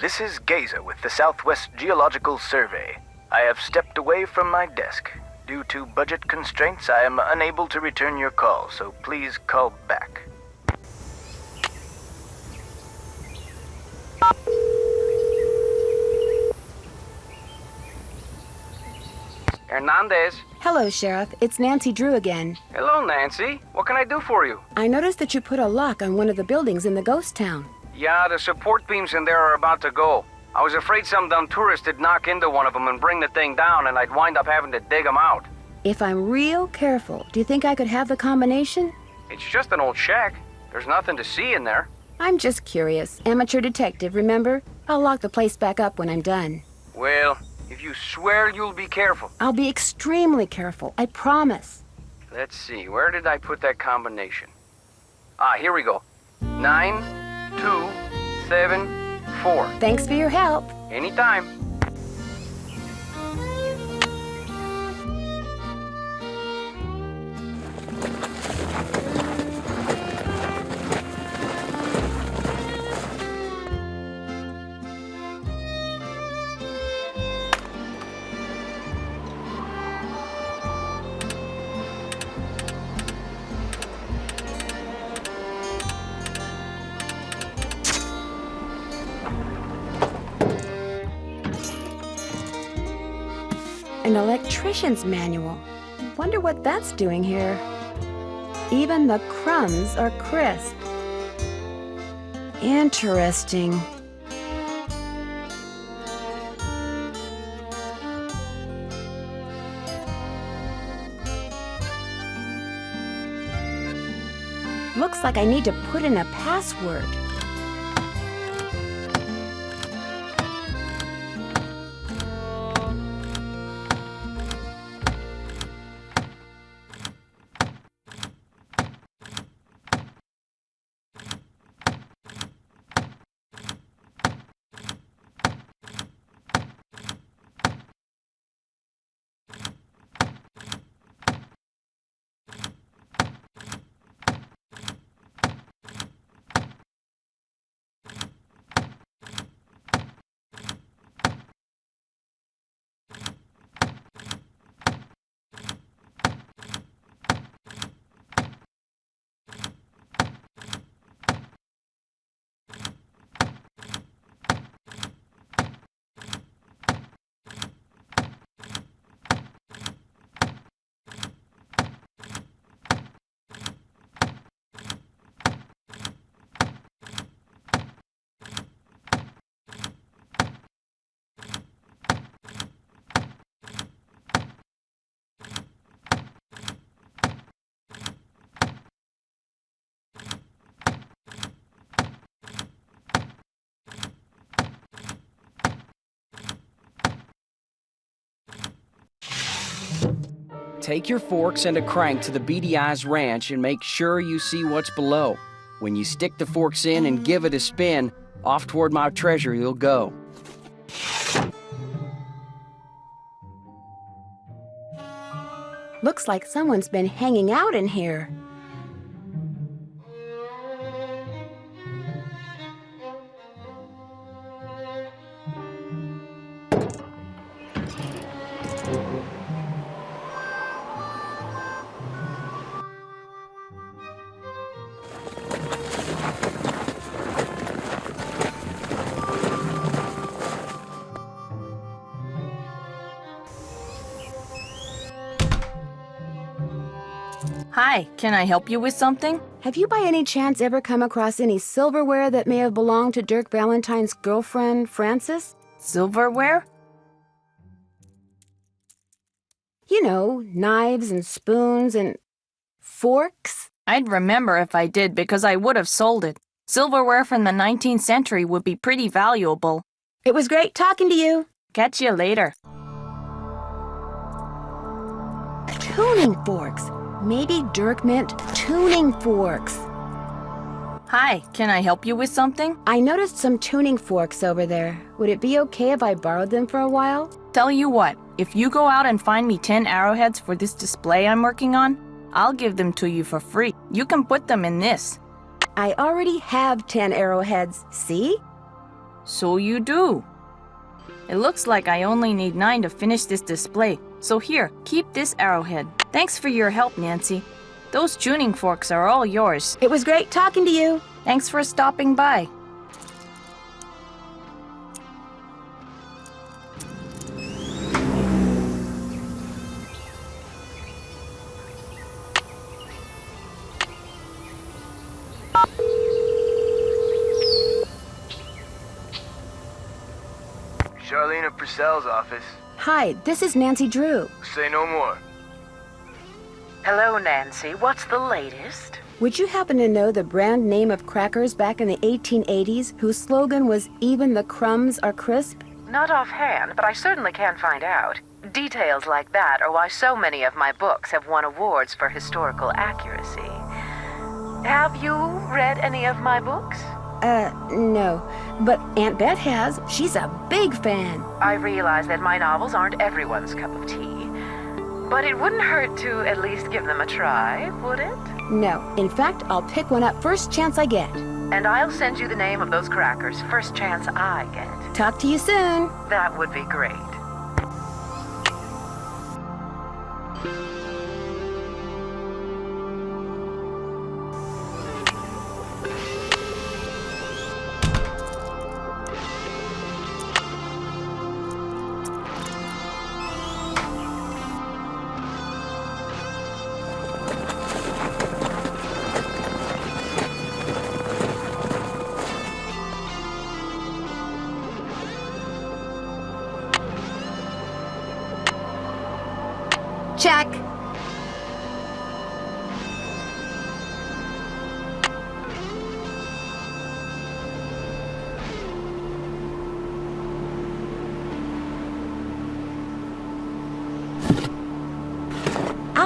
This is Gazer with the Southwest Geological Survey. I have stepped away from my desk. Due to budget constraints, I am unable to return your call, so please call back. Hernandez. Hello, Sheriff. It's Nancy Drew again. Hello, Nancy. What can I do for you? I noticed that you put a lock on one of the buildings in the ghost town. Yeah, the support beams in there are about to go. I was afraid some dumb tourist would knock into one of them and bring the thing down, and I'd wind up having to dig them out. If I'm real careful, do you think I could have the combination? It's just an old shack. There's nothing to see in there. I'm just curious. Amateur detective, remember? I'll lock the place back up when I'm done. Well, if you swear you'll be careful. I'll be extremely careful, I promise. Let's see, where did I put that combination? Ah, here we go. 9, 2, 7, 4. Thanks for your help. Anytime. An electrician's manual. Wonder what that's doing here. even the crumbs are crisp. Interesting. Looks like I need to put in a password. Take your forks and a crank to the Beady Eyes Ranch and make sure you see what's below. When you stick the forks in and give it a spin, off toward my treasure you'll go. Looks like someone's been hanging out in here. Hi, can I help you with something? Have you by any chance ever come across any silverware that may have belonged to Dirk Valentine's girlfriend, Frances? Silverware? You know, knives and spoons and forks. I'd remember if I did because I would have sold it. Silverware from the 19th century would be pretty valuable. It was great talking to you. Catch you later. Tuning forks. Maybe Dirk meant tuning forks. Hi, can I help you with something? I noticed some tuning forks over there. Would it be okay if I borrowed them for a while? Tell you what, if you go out and find me 10 arrowheads for this display I'm working on, I'll give them to you for free. You can put them in this. I already have 10 arrowheads, see? So you do. It looks like I only need 9 to finish this display. So here, keep this arrowhead. Thanks for your help, Nancy. Those tuning forks are all yours. It was great talking to you. Thanks for stopping by. Charlene Purcell's office. Hi, this is Nancy Drew. Say no more. Hello, Nancy. What's the latest? Would you happen to know the brand name of crackers back in the 1880s whose slogan was "Even the crumbs are crisp"? Not offhand, but I certainly can find out. Details like that are why so many of my books have won awards for historical accuracy. Have you read any of my books? No. But Aunt Bet has. She's a big fan. I realize that my novels aren't everyone's cup of tea. But it wouldn't hurt to at least give them a try, would it? No. In fact, I'll pick one up first chance I get. And I'll send you the name of those crackers first chance I get. Talk to you soon. That would be great.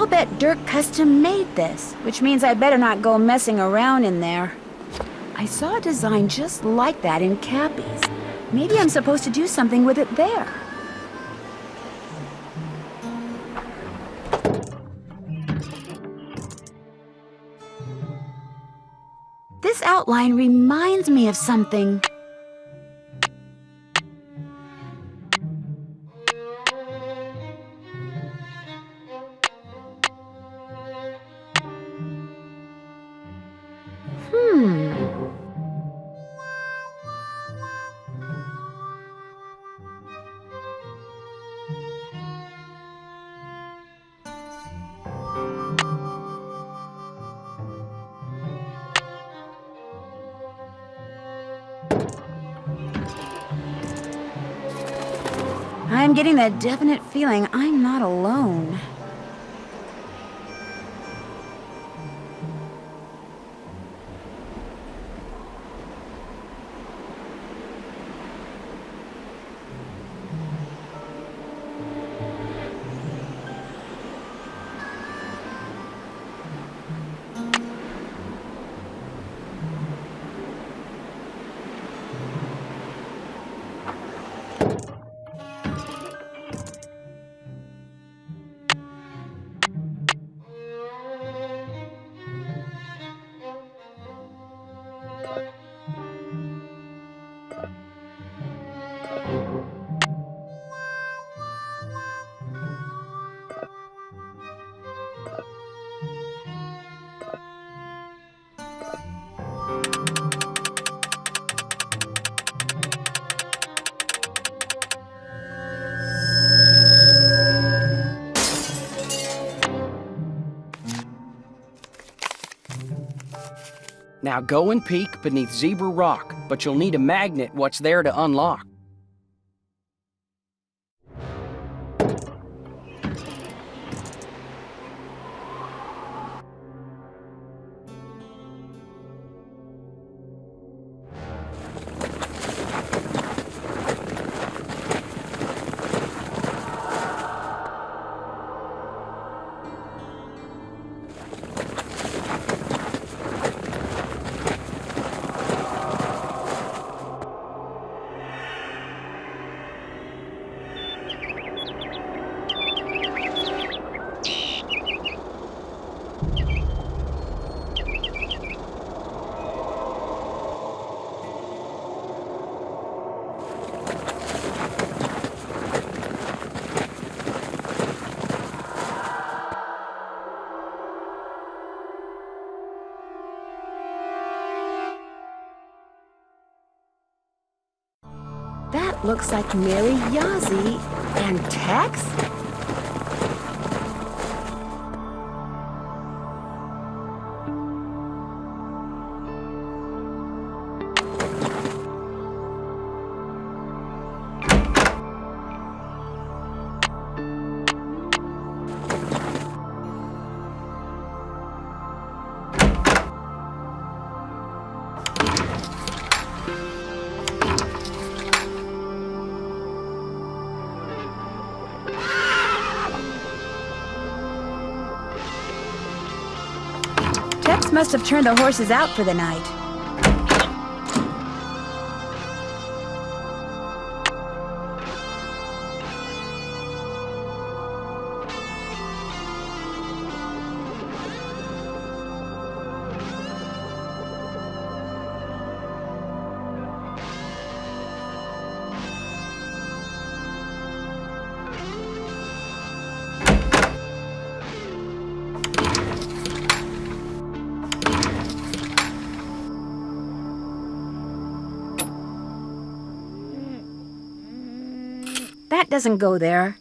I'll bet Dirk custom made this, which means I better not go messing around in there. I saw a design just like that in Cappy's. Maybe I'm supposed to do something with it there. This outline reminds me of something. I'm getting that definite feeling I'm not alone. Now go and peek beneath Zebra Rock, but you'll need a magnet what's there to unlock. That looks like Mary Yazzie and Tex? Tex must have turned the horses out for the night. That doesn't go there.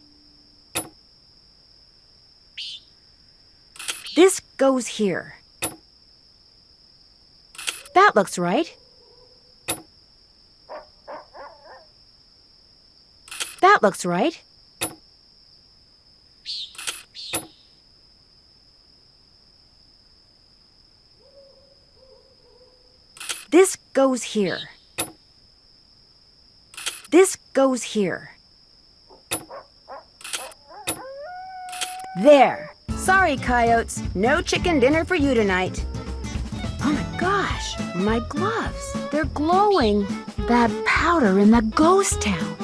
This goes here. That looks right. That looks right. This goes here. This goes here. There. Sorry, coyotes. No chicken dinner for you tonight. Oh my gosh, my gloves. They're glowing. That powder in the ghost town.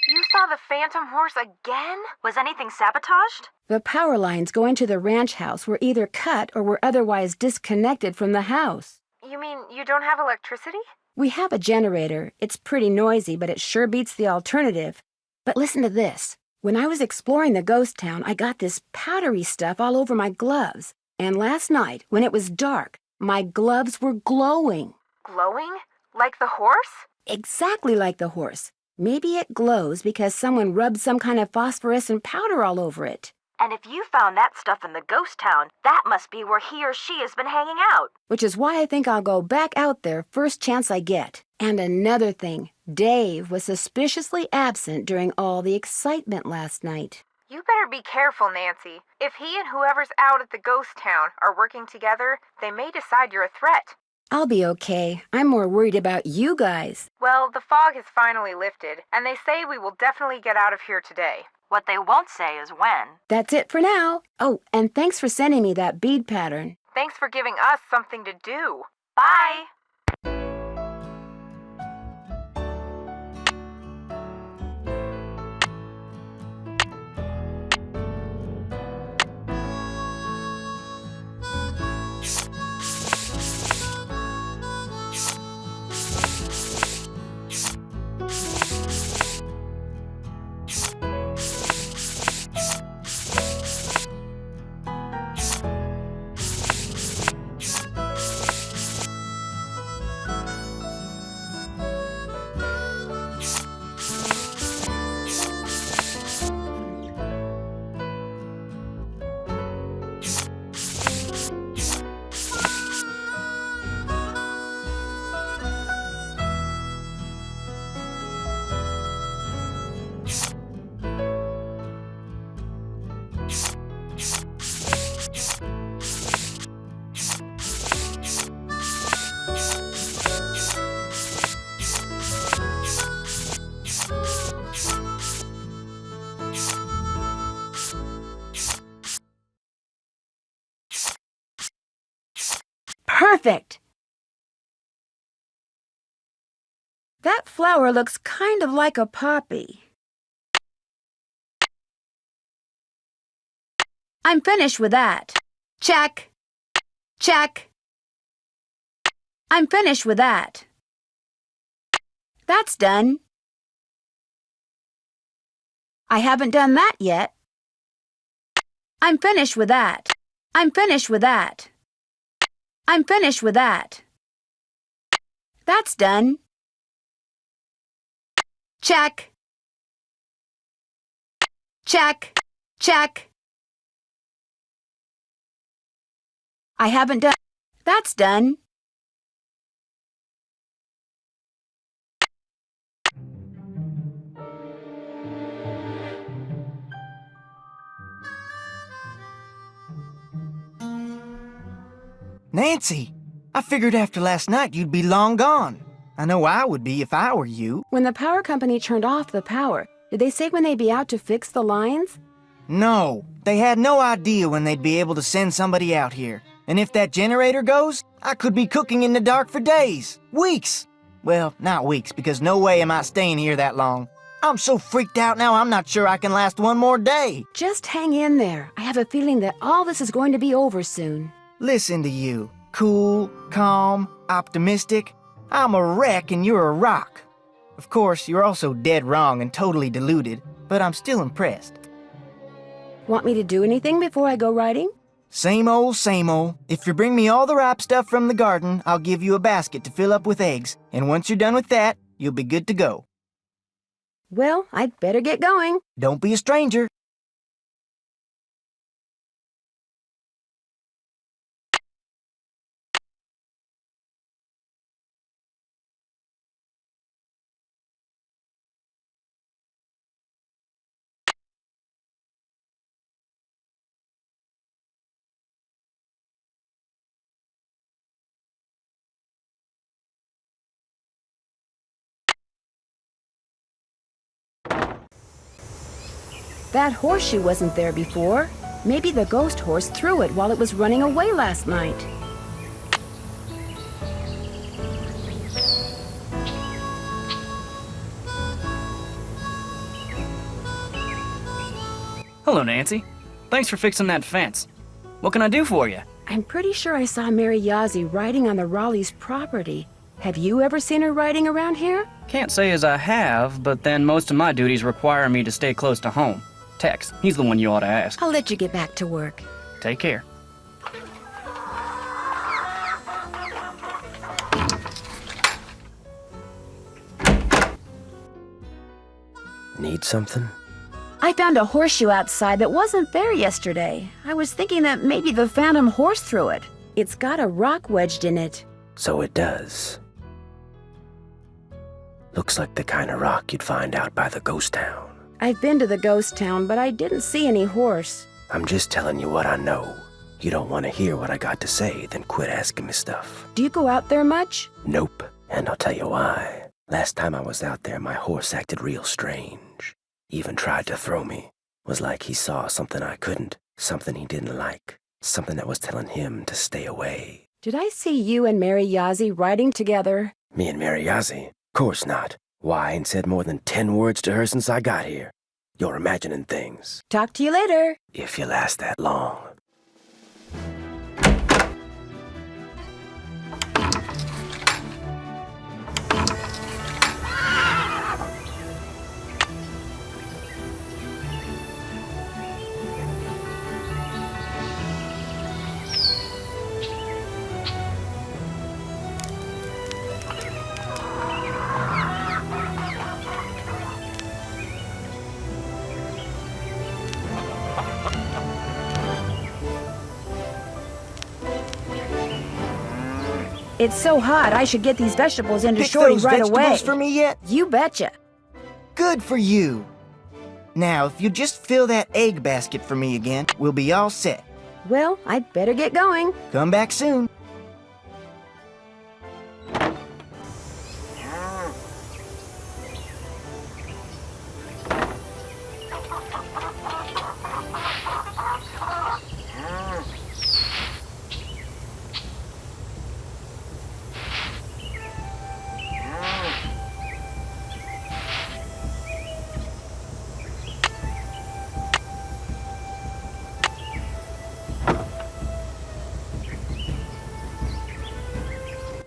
You saw the phantom horse again? Was anything sabotaged? The power lines going to the ranch house were either cut or were otherwise disconnected from the house. You mean you don't have electricity? We have a generator. It's pretty noisy, but it sure beats the alternative. But listen to this. When I was exploring the ghost town, I got this powdery stuff all over my gloves. And last night, when it was dark, my gloves were glowing. Glowing? Like the horse? Exactly like the horse. Maybe it glows because someone rubbed some kind of phosphorescent powder all over it. And if you found that stuff in the ghost town, that must be where he or she has been hanging out. Which is why I think I'll go back out there first chance I get. And another thing, Dave was suspiciously absent during all the excitement last night. You better be careful, Nancy. If he and whoever's out at the ghost town are working together, they may decide you're a threat. I'll be okay. I'm more worried about you guys. Well, the fog has finally lifted, and they say we will definitely get out of here today. What they won't say is when. That's it for now. Oh, and thanks for sending me that bead pattern. Thanks for giving us something to do. Bye! Perfect! That flower looks kind of like a poppy. I'm finished with that. Check. Check. I'm finished with that. That's done. I haven't done that yet. I'm finished with that. I'm finished with that. I'm finished with that. That's done. Check. Check. Check. I haven't done. That's done. Nancy, I figured after last night you'd be long gone. I know I would be if I were you. When the power company turned off the power, did they say when they'd be out to fix the lines? No, they had no idea when they'd be able to send somebody out here. And if that generator goes, I could be cooking in the dark for days, weeks. Well, not weeks, because no way am I staying here that long. I'm so freaked out now I'm not sure I can last one more day. Just hang in there. I have a feeling that all this is going to be over soon. Listen to you. Cool, calm, optimistic. I'm a wreck and you're a rock. Of course, you're also dead wrong and totally deluded, but I'm still impressed. Want me to do anything before I go riding? Same old, same old. If you bring me all the ripe stuff from the garden, I'll give you a basket to fill up with eggs. And once you're done with that, you'll be good to go. Well, I'd better get going. Don't be a stranger. That horseshoe wasn't there before. Maybe the ghost horse threw it while it was running away last night. Hello, Nancy. Thanks for fixing that fence. What can I do for you? I'm pretty sure I saw Mary Yazzie riding on the Raleigh's property. Have you ever seen her riding around here? Can't say as I have, but then most of my duties require me to stay close to home. Tex, he's the one you ought to ask. I'll let you get back to work. Take care. Need something? I found a horseshoe outside that wasn't there yesterday. I was thinking that maybe the phantom horse threw it. It's got a rock wedged in it. So it does. Looks like the kind of rock you'd find out by the ghost town. I've been to the ghost town, but I didn't see any horse. I'm just telling you what I know. You don't want to hear what I got to say, then quit asking me stuff. Do you go out there much? Nope, and I'll tell you why. Last time I was out there, my horse acted real strange. Even tried to throw me. Was like he saw something I couldn't, something he didn't like, something that was telling him to stay away. Did I see you and Mary Yazzie riding together? Me and Mary Yazzie? Course not. Why, I ain't said more than 10 words to her since I got here. You're imagining things. Talk to you later. If you last that long. It's so hot, I should get these vegetables into Pick Shorty those right vegetables away. for me yet? You betcha. Good for you. Now, if you just fill that egg basket for me again, we'll be all set. Well, I'd better get going. Come back soon.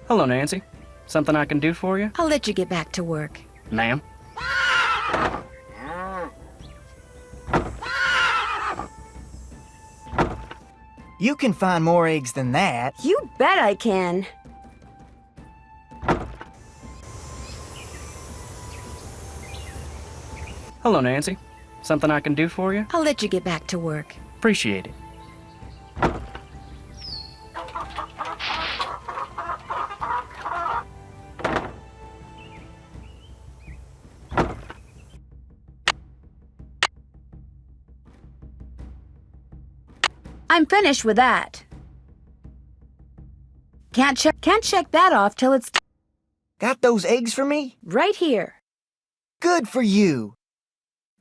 Hello, Nancy. Something I can do for you? I'll let you get back to work. Ma'am? You can find more eggs than that. You bet I can. Hello, Nancy. Something I can do for you? I'll let you get back to work. Appreciate it. I'm finished with that. Can't check that off till it's Got those eggs for me? right here. Good for you.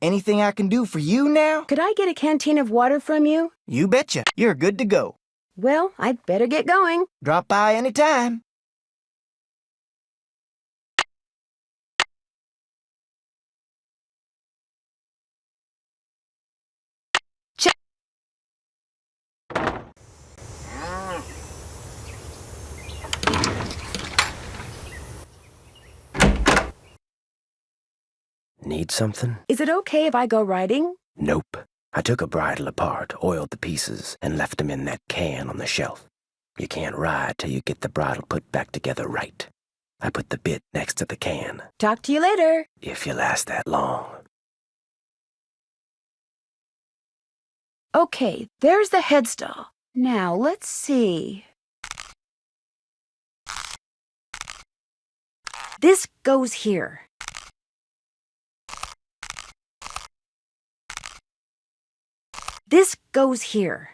Anything I can do for you now? Could I get a canteen of water from you? You betcha. You're good to go. Well, I'd better get going. Drop by anytime. Need something? Is it okay if I go riding? Nope. I took a bridle apart, oiled the pieces, and left them in that can on the shelf. You can't ride till you get the bridle put back together right. I put the bit next to the can. Talk to you later. If you last that long. Okay, there's the headstall. Now, let's see. This goes here. This goes here.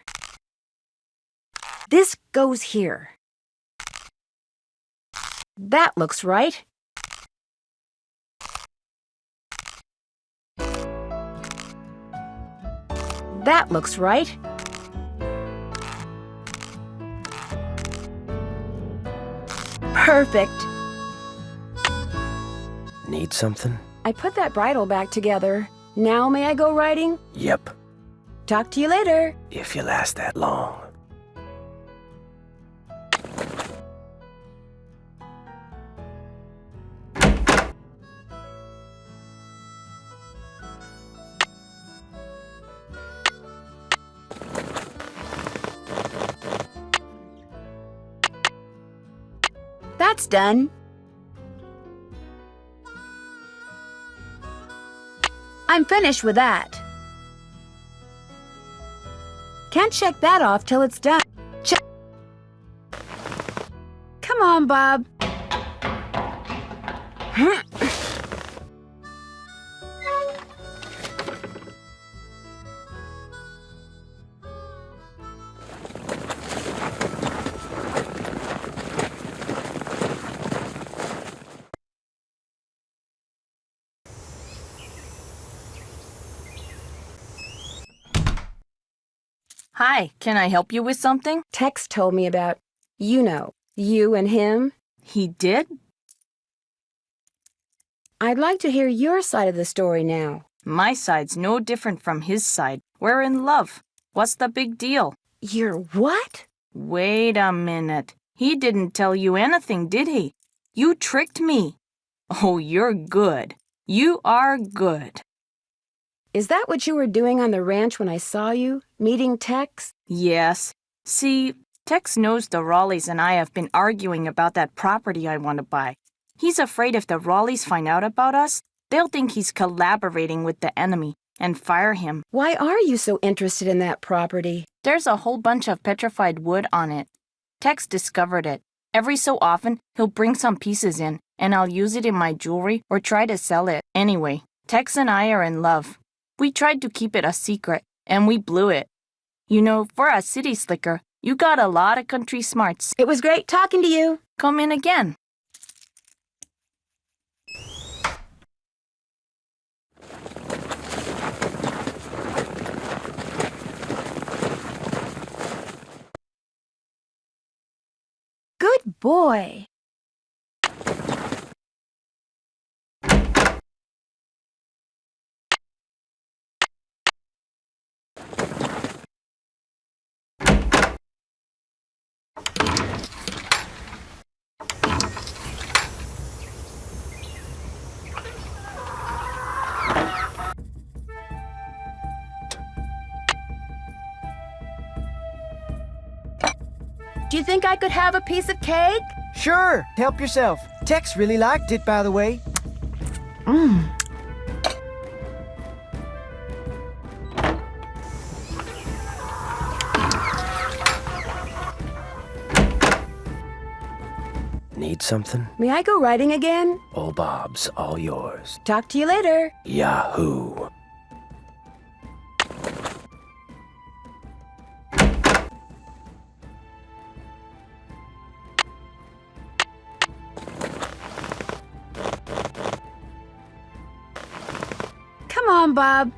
This goes here. That looks right. That looks right. Perfect. Need something? I put that bridle back together. Now may I go riding? Yep, Talk to you later. if you last that long. That's done. I'm finished with that. Can't check that off till it's done. Come on, Bob. Hi, can I help you with something? Tex told me about, you and him. He did? I'd like to hear your side of the story now. My side's no different from his side. We're in love. What's the big deal? You're what? Wait a minute. He didn't tell you anything, did he? You tricked me. Oh, you're good. You are good. Is that what you were doing on the ranch when I saw you, meeting Tex? Yes. See, Tex knows the Raleighs and I have been arguing about that property I want to buy. He's afraid if the Raleighs find out about us, they'll think he's collaborating with the enemy and fire him. Why are you so interested in that property? There's a whole bunch of petrified wood on it. Tex discovered it. Every so often, he'll bring some pieces in, and I'll use it in my jewelry or try to sell it. Anyway, Tex and I are in love. We tried to keep it a secret, and we blew it. You know, for a city slicker, you got a lot of country smarts. It was great talking to you. Come in again. Good boy. Do you think I could have a piece of cake? Sure, help yourself. Tex really liked it, by the way. Need something? May I go riding again? Old Bob's all yours. Talk to you later. Yahoo! Come on, Bob.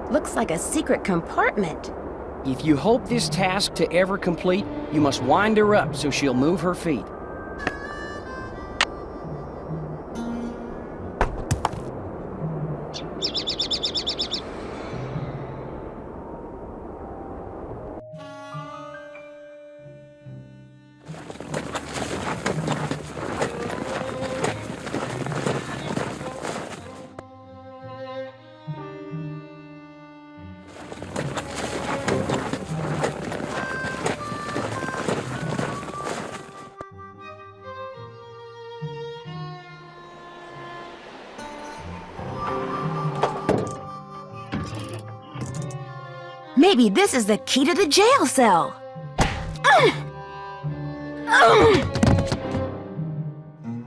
Looks like a secret compartment. If you hope this task to ever complete, you must wind her up so she'll move her feet. Maybe this is the key to the jail cell.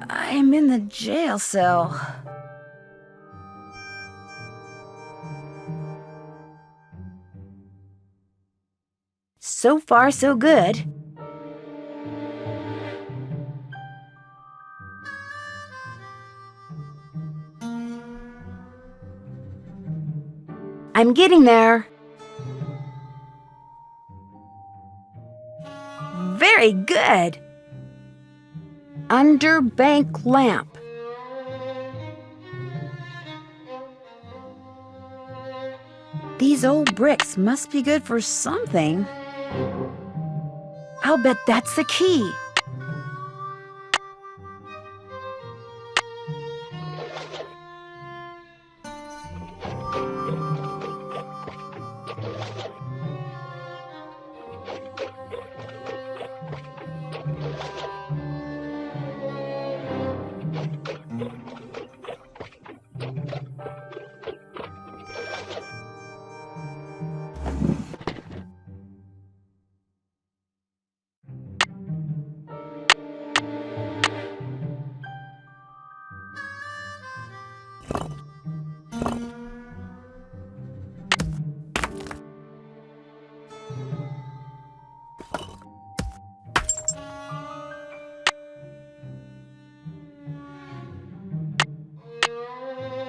I'm in the jail cell. So far, so good. I'm getting there. Very good. Underbank lamp. These old bricks must be good for something. I'll bet that's the key.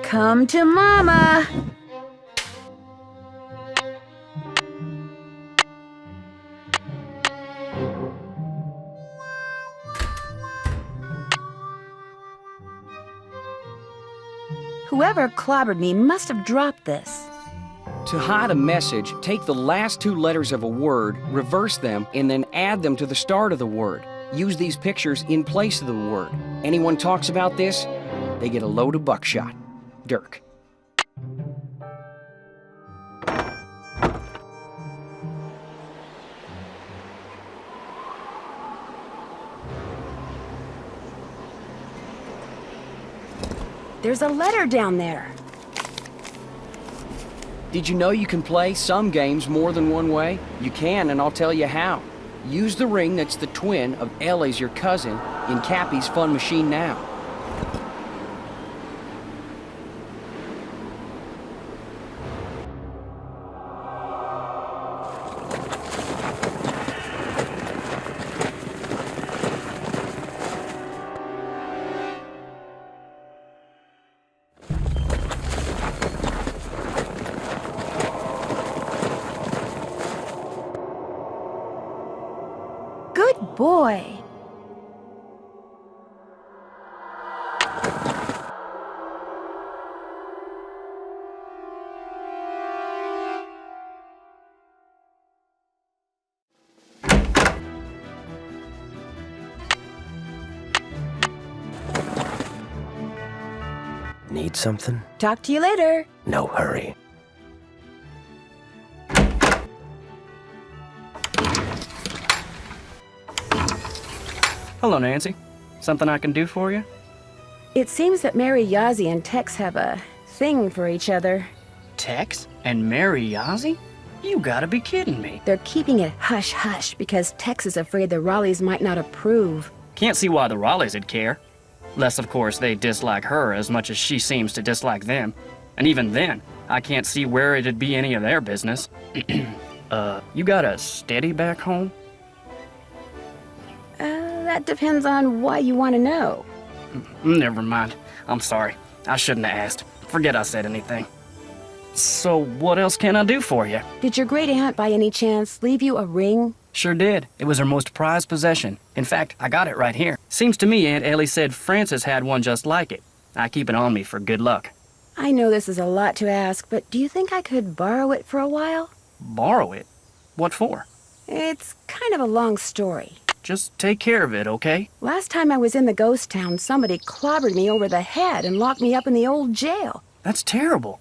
Come to Mama. Whoever clobbered me must have dropped this. To hide a message, take the last two letters of a word, reverse them, and then add them to the start of the word. Use these pictures in place of the word. Anyone talks about this, they get a load of buckshot. Dirk. There's a letter down there. Did you know you can play some games more than one way? You can, and I'll tell you how. Use the ring that's the twin of Ellie's, your cousin, in Cappy's fun machine now. Good boy. Need something? Talk to you later. No hurry. Hello, Nancy. Something I can do for you? It seems that Mary Yazzie and Tex have a thing for each other. Tex and Mary Yazzie? You gotta be kidding me. They're keeping it hush-hush because Tex is afraid the Raleighs might not approve. Can't see why the Raleighs would care. Less, of course, they dislike her as much as she seems to dislike them. And even then, I can't see where it'd be any of their business. You got a steady back home? That depends on why you want to know. Never mind. I'm sorry. I shouldn't have asked. Forget I said anything. So what else can I do for you? Did your great aunt by any chance leave you a ring? Sure did. It was her most prized possession. In fact, I got it right here. Seems to me Aunt Ellie said Francis had one just like it. I keep it on me for good luck. I know this is a lot to ask, but do you think I could borrow it for a while? Borrow it? What for? It's kind of a long story. Just take care of it, okay? Last time I was in the ghost town, somebody clobbered me over the head and locked me up in the old jail. That's terrible.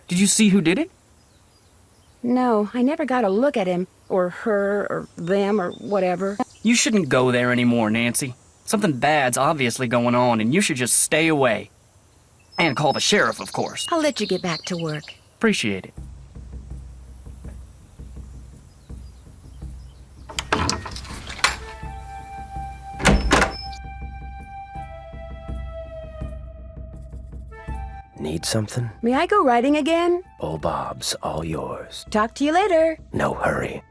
Did you see who did it? No, I never got a look at him, or her, or them, or whatever. You shouldn't go there anymore, Nancy. Something bad's obviously going on, and you should just stay away. And call the sheriff, of course. I'll let you get back to work. Appreciate it. Need something? May I go riding again? Old Bob's all yours. Talk to you later. No hurry.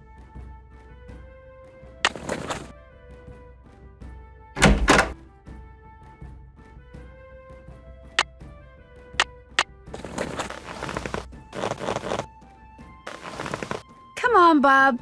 Come on, Bob.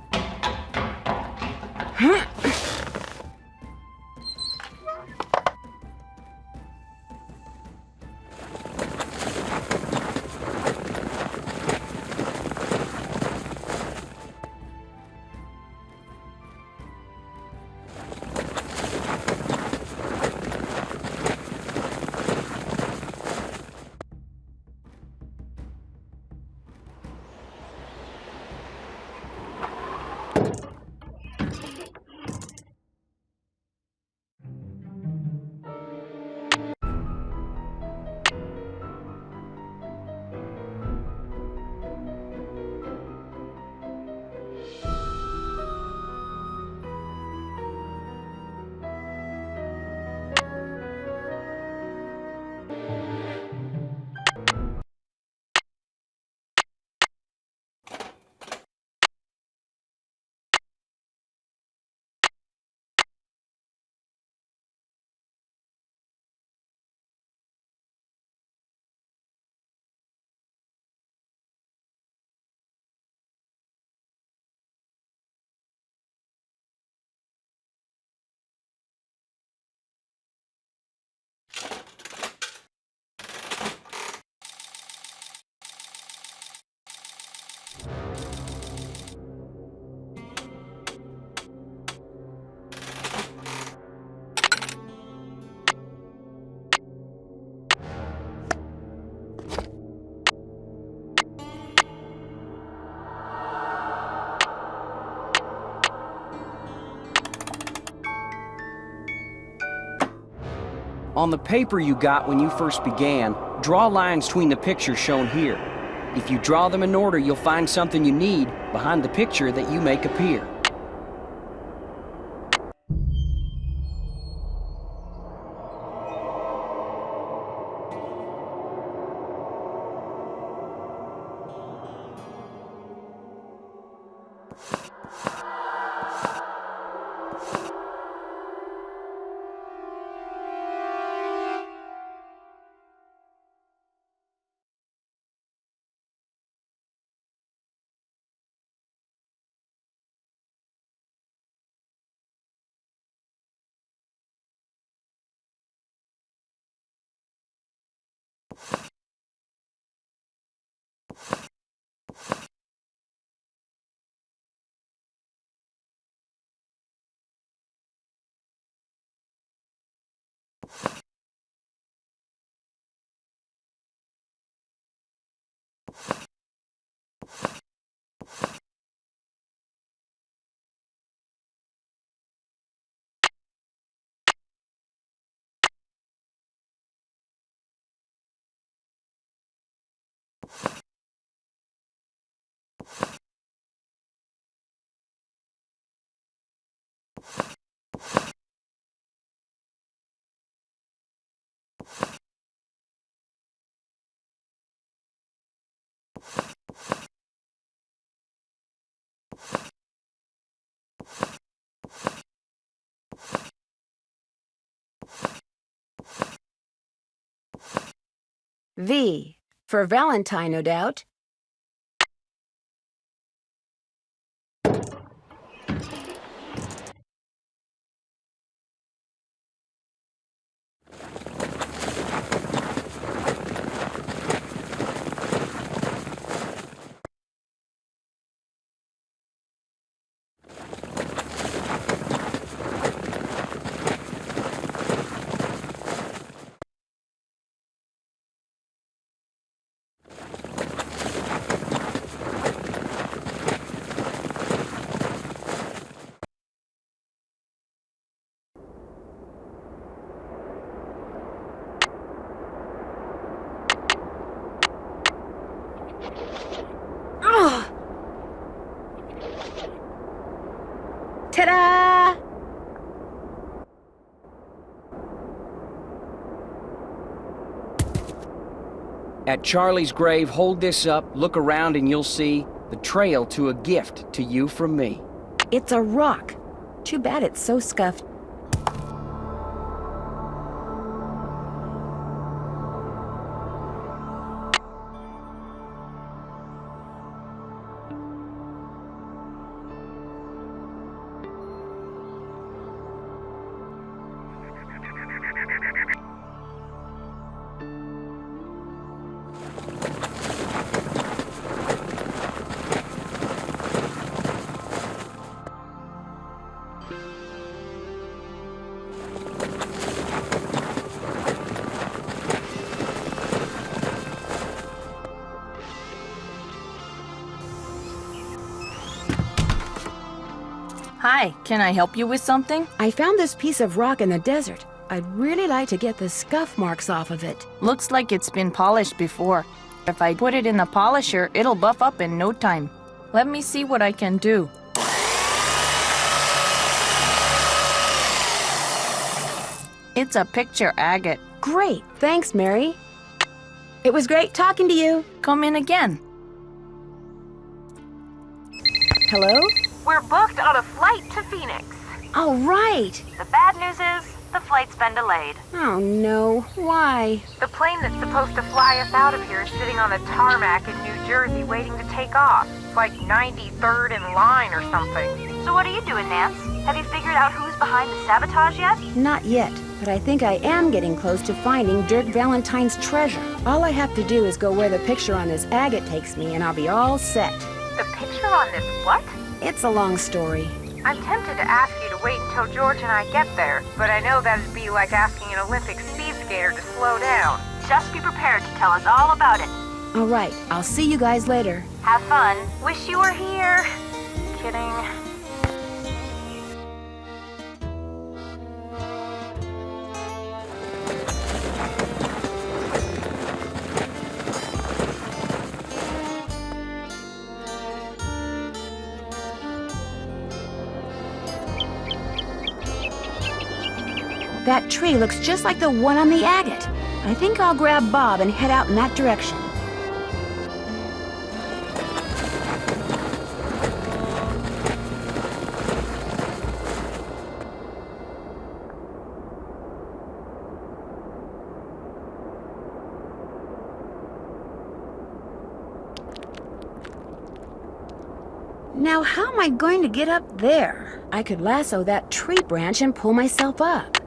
On the paper you got when you first began, draw lines between the pictures shown here. If you draw them in order, you'll find something you need behind the picture that you make appear. V. For Valentine, no doubt. At Charlie's grave, hold this up, look around, and you'll see the trail to a gift to you from me. It's a rock. Too bad it's so scuffed. Hi, can I help you with something? I found this piece of rock in the desert. I'd really like to get the scuff marks off of it. Looks like it's been polished before. If I put it in the polisher, it'll buff up in no time. Let me see what I can do. It's a picture agate. Great, thanks, Mary. It was great talking to you. Come in again. Hello? We're booked on a flight to Phoenix. All right. The bad news is, the flight's been delayed. Oh no, why? The plane that's supposed to fly us out of here is sitting on the tarmac in New Jersey waiting to take off. It's like 93rd in line or something. So what are you doing, Nance? Have you figured out who's behind the sabotage yet? Not yet, but I think I am getting close to finding Dirk Valentine's treasure. All I have to do is go where the picture on this agate takes me and I'll be all set. The picture on this what? It's a long story. I'm tempted to ask you to wait until George and I get there, but I know that'd be like asking an Olympic speed skater to slow down. Just be prepared to tell us all about it. All right, I'll see you guys later. Have fun. Wish you were here. Kidding. That tree looks just like the one on the agate. I think I'll grab Bob and head out in that direction. Now, how am I going to get up there? I could lasso that tree branch and pull myself up.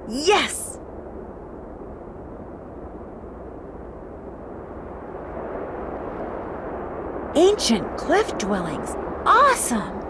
Yes! Ancient cliff dwellings. Awesome!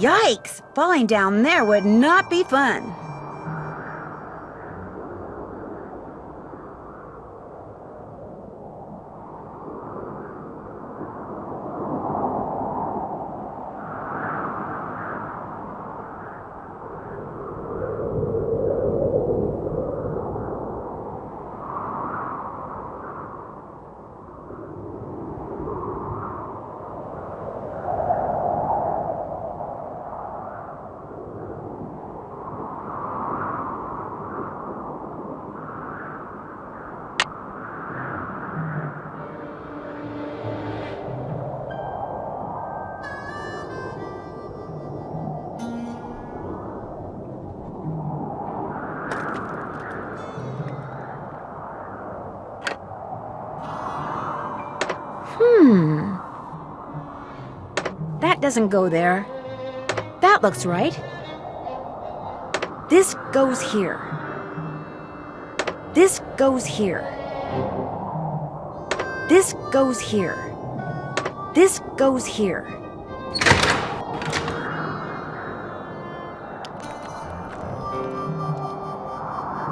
Yikes! Falling down there would not be fun. That doesn't go there. That looks right. This goes here. This goes here. This goes here. This goes here.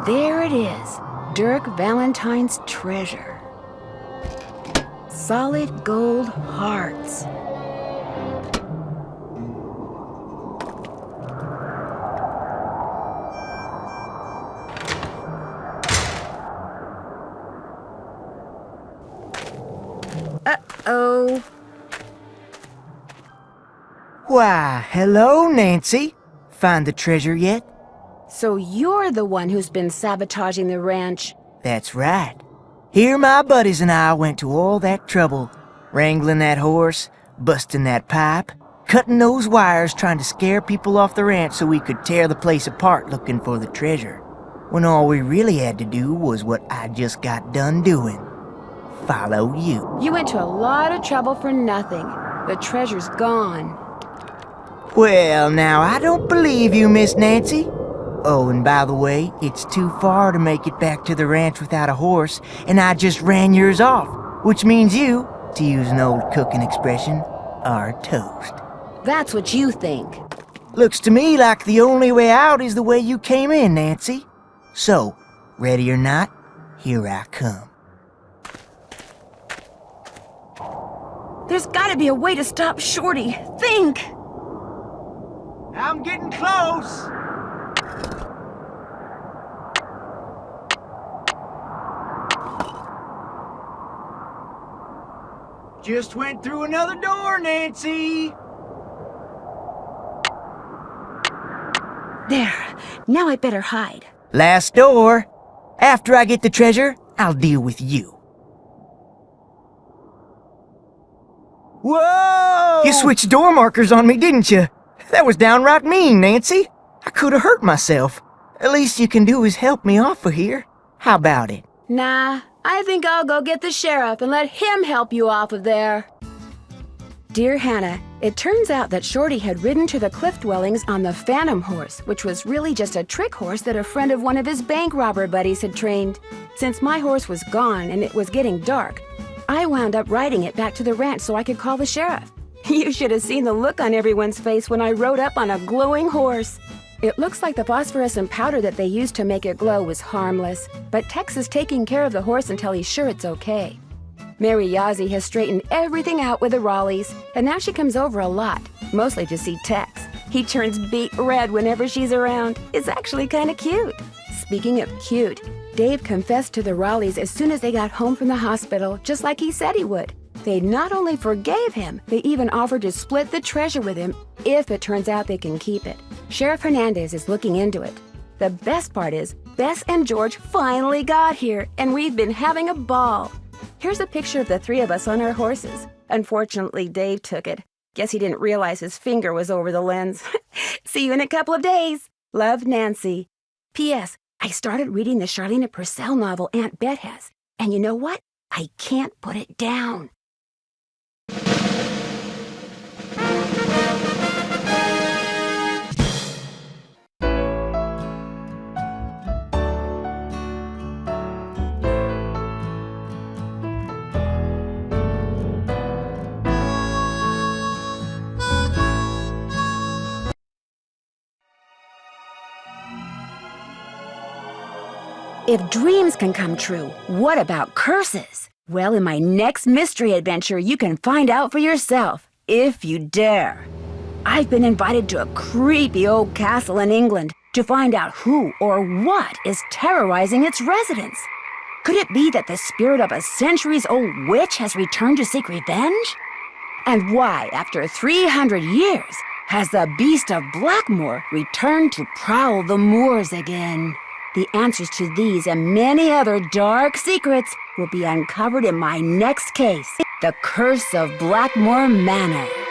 There it is, Dirk Valentine's treasure. Solid gold hearts. Uh-oh. Why, hello, Nancy. Find the treasure yet? So you're the one who's been sabotaging the ranch. That's right. Here my buddies and I went to all that trouble, wrangling that horse, busting that pipe, cutting those wires trying to scare people off the ranch so we could tear the place apart looking for the treasure, when all we really had to do was what I just got done doing. Follow you. You went to a lot of trouble for nothing. The treasure's gone. Well, now, I don't believe you, Miss Nancy. Oh, and by the way, it's too far to make it back to the ranch without a horse, and I just ran yours off, which means you, to use an old cooking expression, are toast. That's what you think. Looks to me like the only way out is the way you came in, Nancy. So, ready or not, here I come. There's gotta be a way to stop Shorty. Think! I'm getting close! Just went through another door, Nancy! There. Now I better hide. Last door. After I get the treasure, I'll deal with you. Whoa! You switched door markers on me, didn't you? That was downright mean, Nancy. I could have hurt myself. At least you can do is help me off of here. How about it? Nah, I think I'll go get the sheriff and let him help you off of there. Dear Hannah, it turns out that Shorty had ridden to the cliff dwellings on the Phantom horse, which was really just a trick horse that a friend of one of his bank robber buddies had trained. Since my horse was gone and it was getting dark, I wound up riding it back to the ranch so I could call the sheriff. You should have seen the look on everyone's face when I rode up on a glowing horse. It looks like the phosphorescent powder that they used to make it glow was harmless, but Tex is taking care of the horse until he's sure it's okay. Mary Yazzie has straightened everything out with the Raleighs, and now she comes over a lot, mostly to see Tex. He turns beet red whenever she's around. It's actually kind of cute. Speaking of cute, Dave confessed to the Raleighs as soon as they got home from the hospital, just like he said he would. They not only forgave him, they even offered to split the treasure with him if it turns out they can keep it. Sheriff Hernandez is looking into it. The best part is, Bess and George finally got here, and we've been having a ball. Here's a picture of the three of us on our horses. Unfortunately, Dave took it. Guess he didn't realize his finger was over the lens. See you in a couple of days. Love, Nancy. P.S. I started reading the Charlene Purcell novel Aunt Bet has. And you know what? I can't put it down. If dreams can come true, what about curses? Well, in my next mystery adventure, you can find out for yourself, if you dare. I've been invited to a creepy old castle in England to find out who or what is terrorizing its residents. Could it be that the spirit of a centuries-old witch has returned to seek revenge? And why, after 300 years, has the beast of Blackmoor returned to prowl the moors again? The answers to these and many other dark secrets will be uncovered in my next case, The Curse of Blackmoor Manor.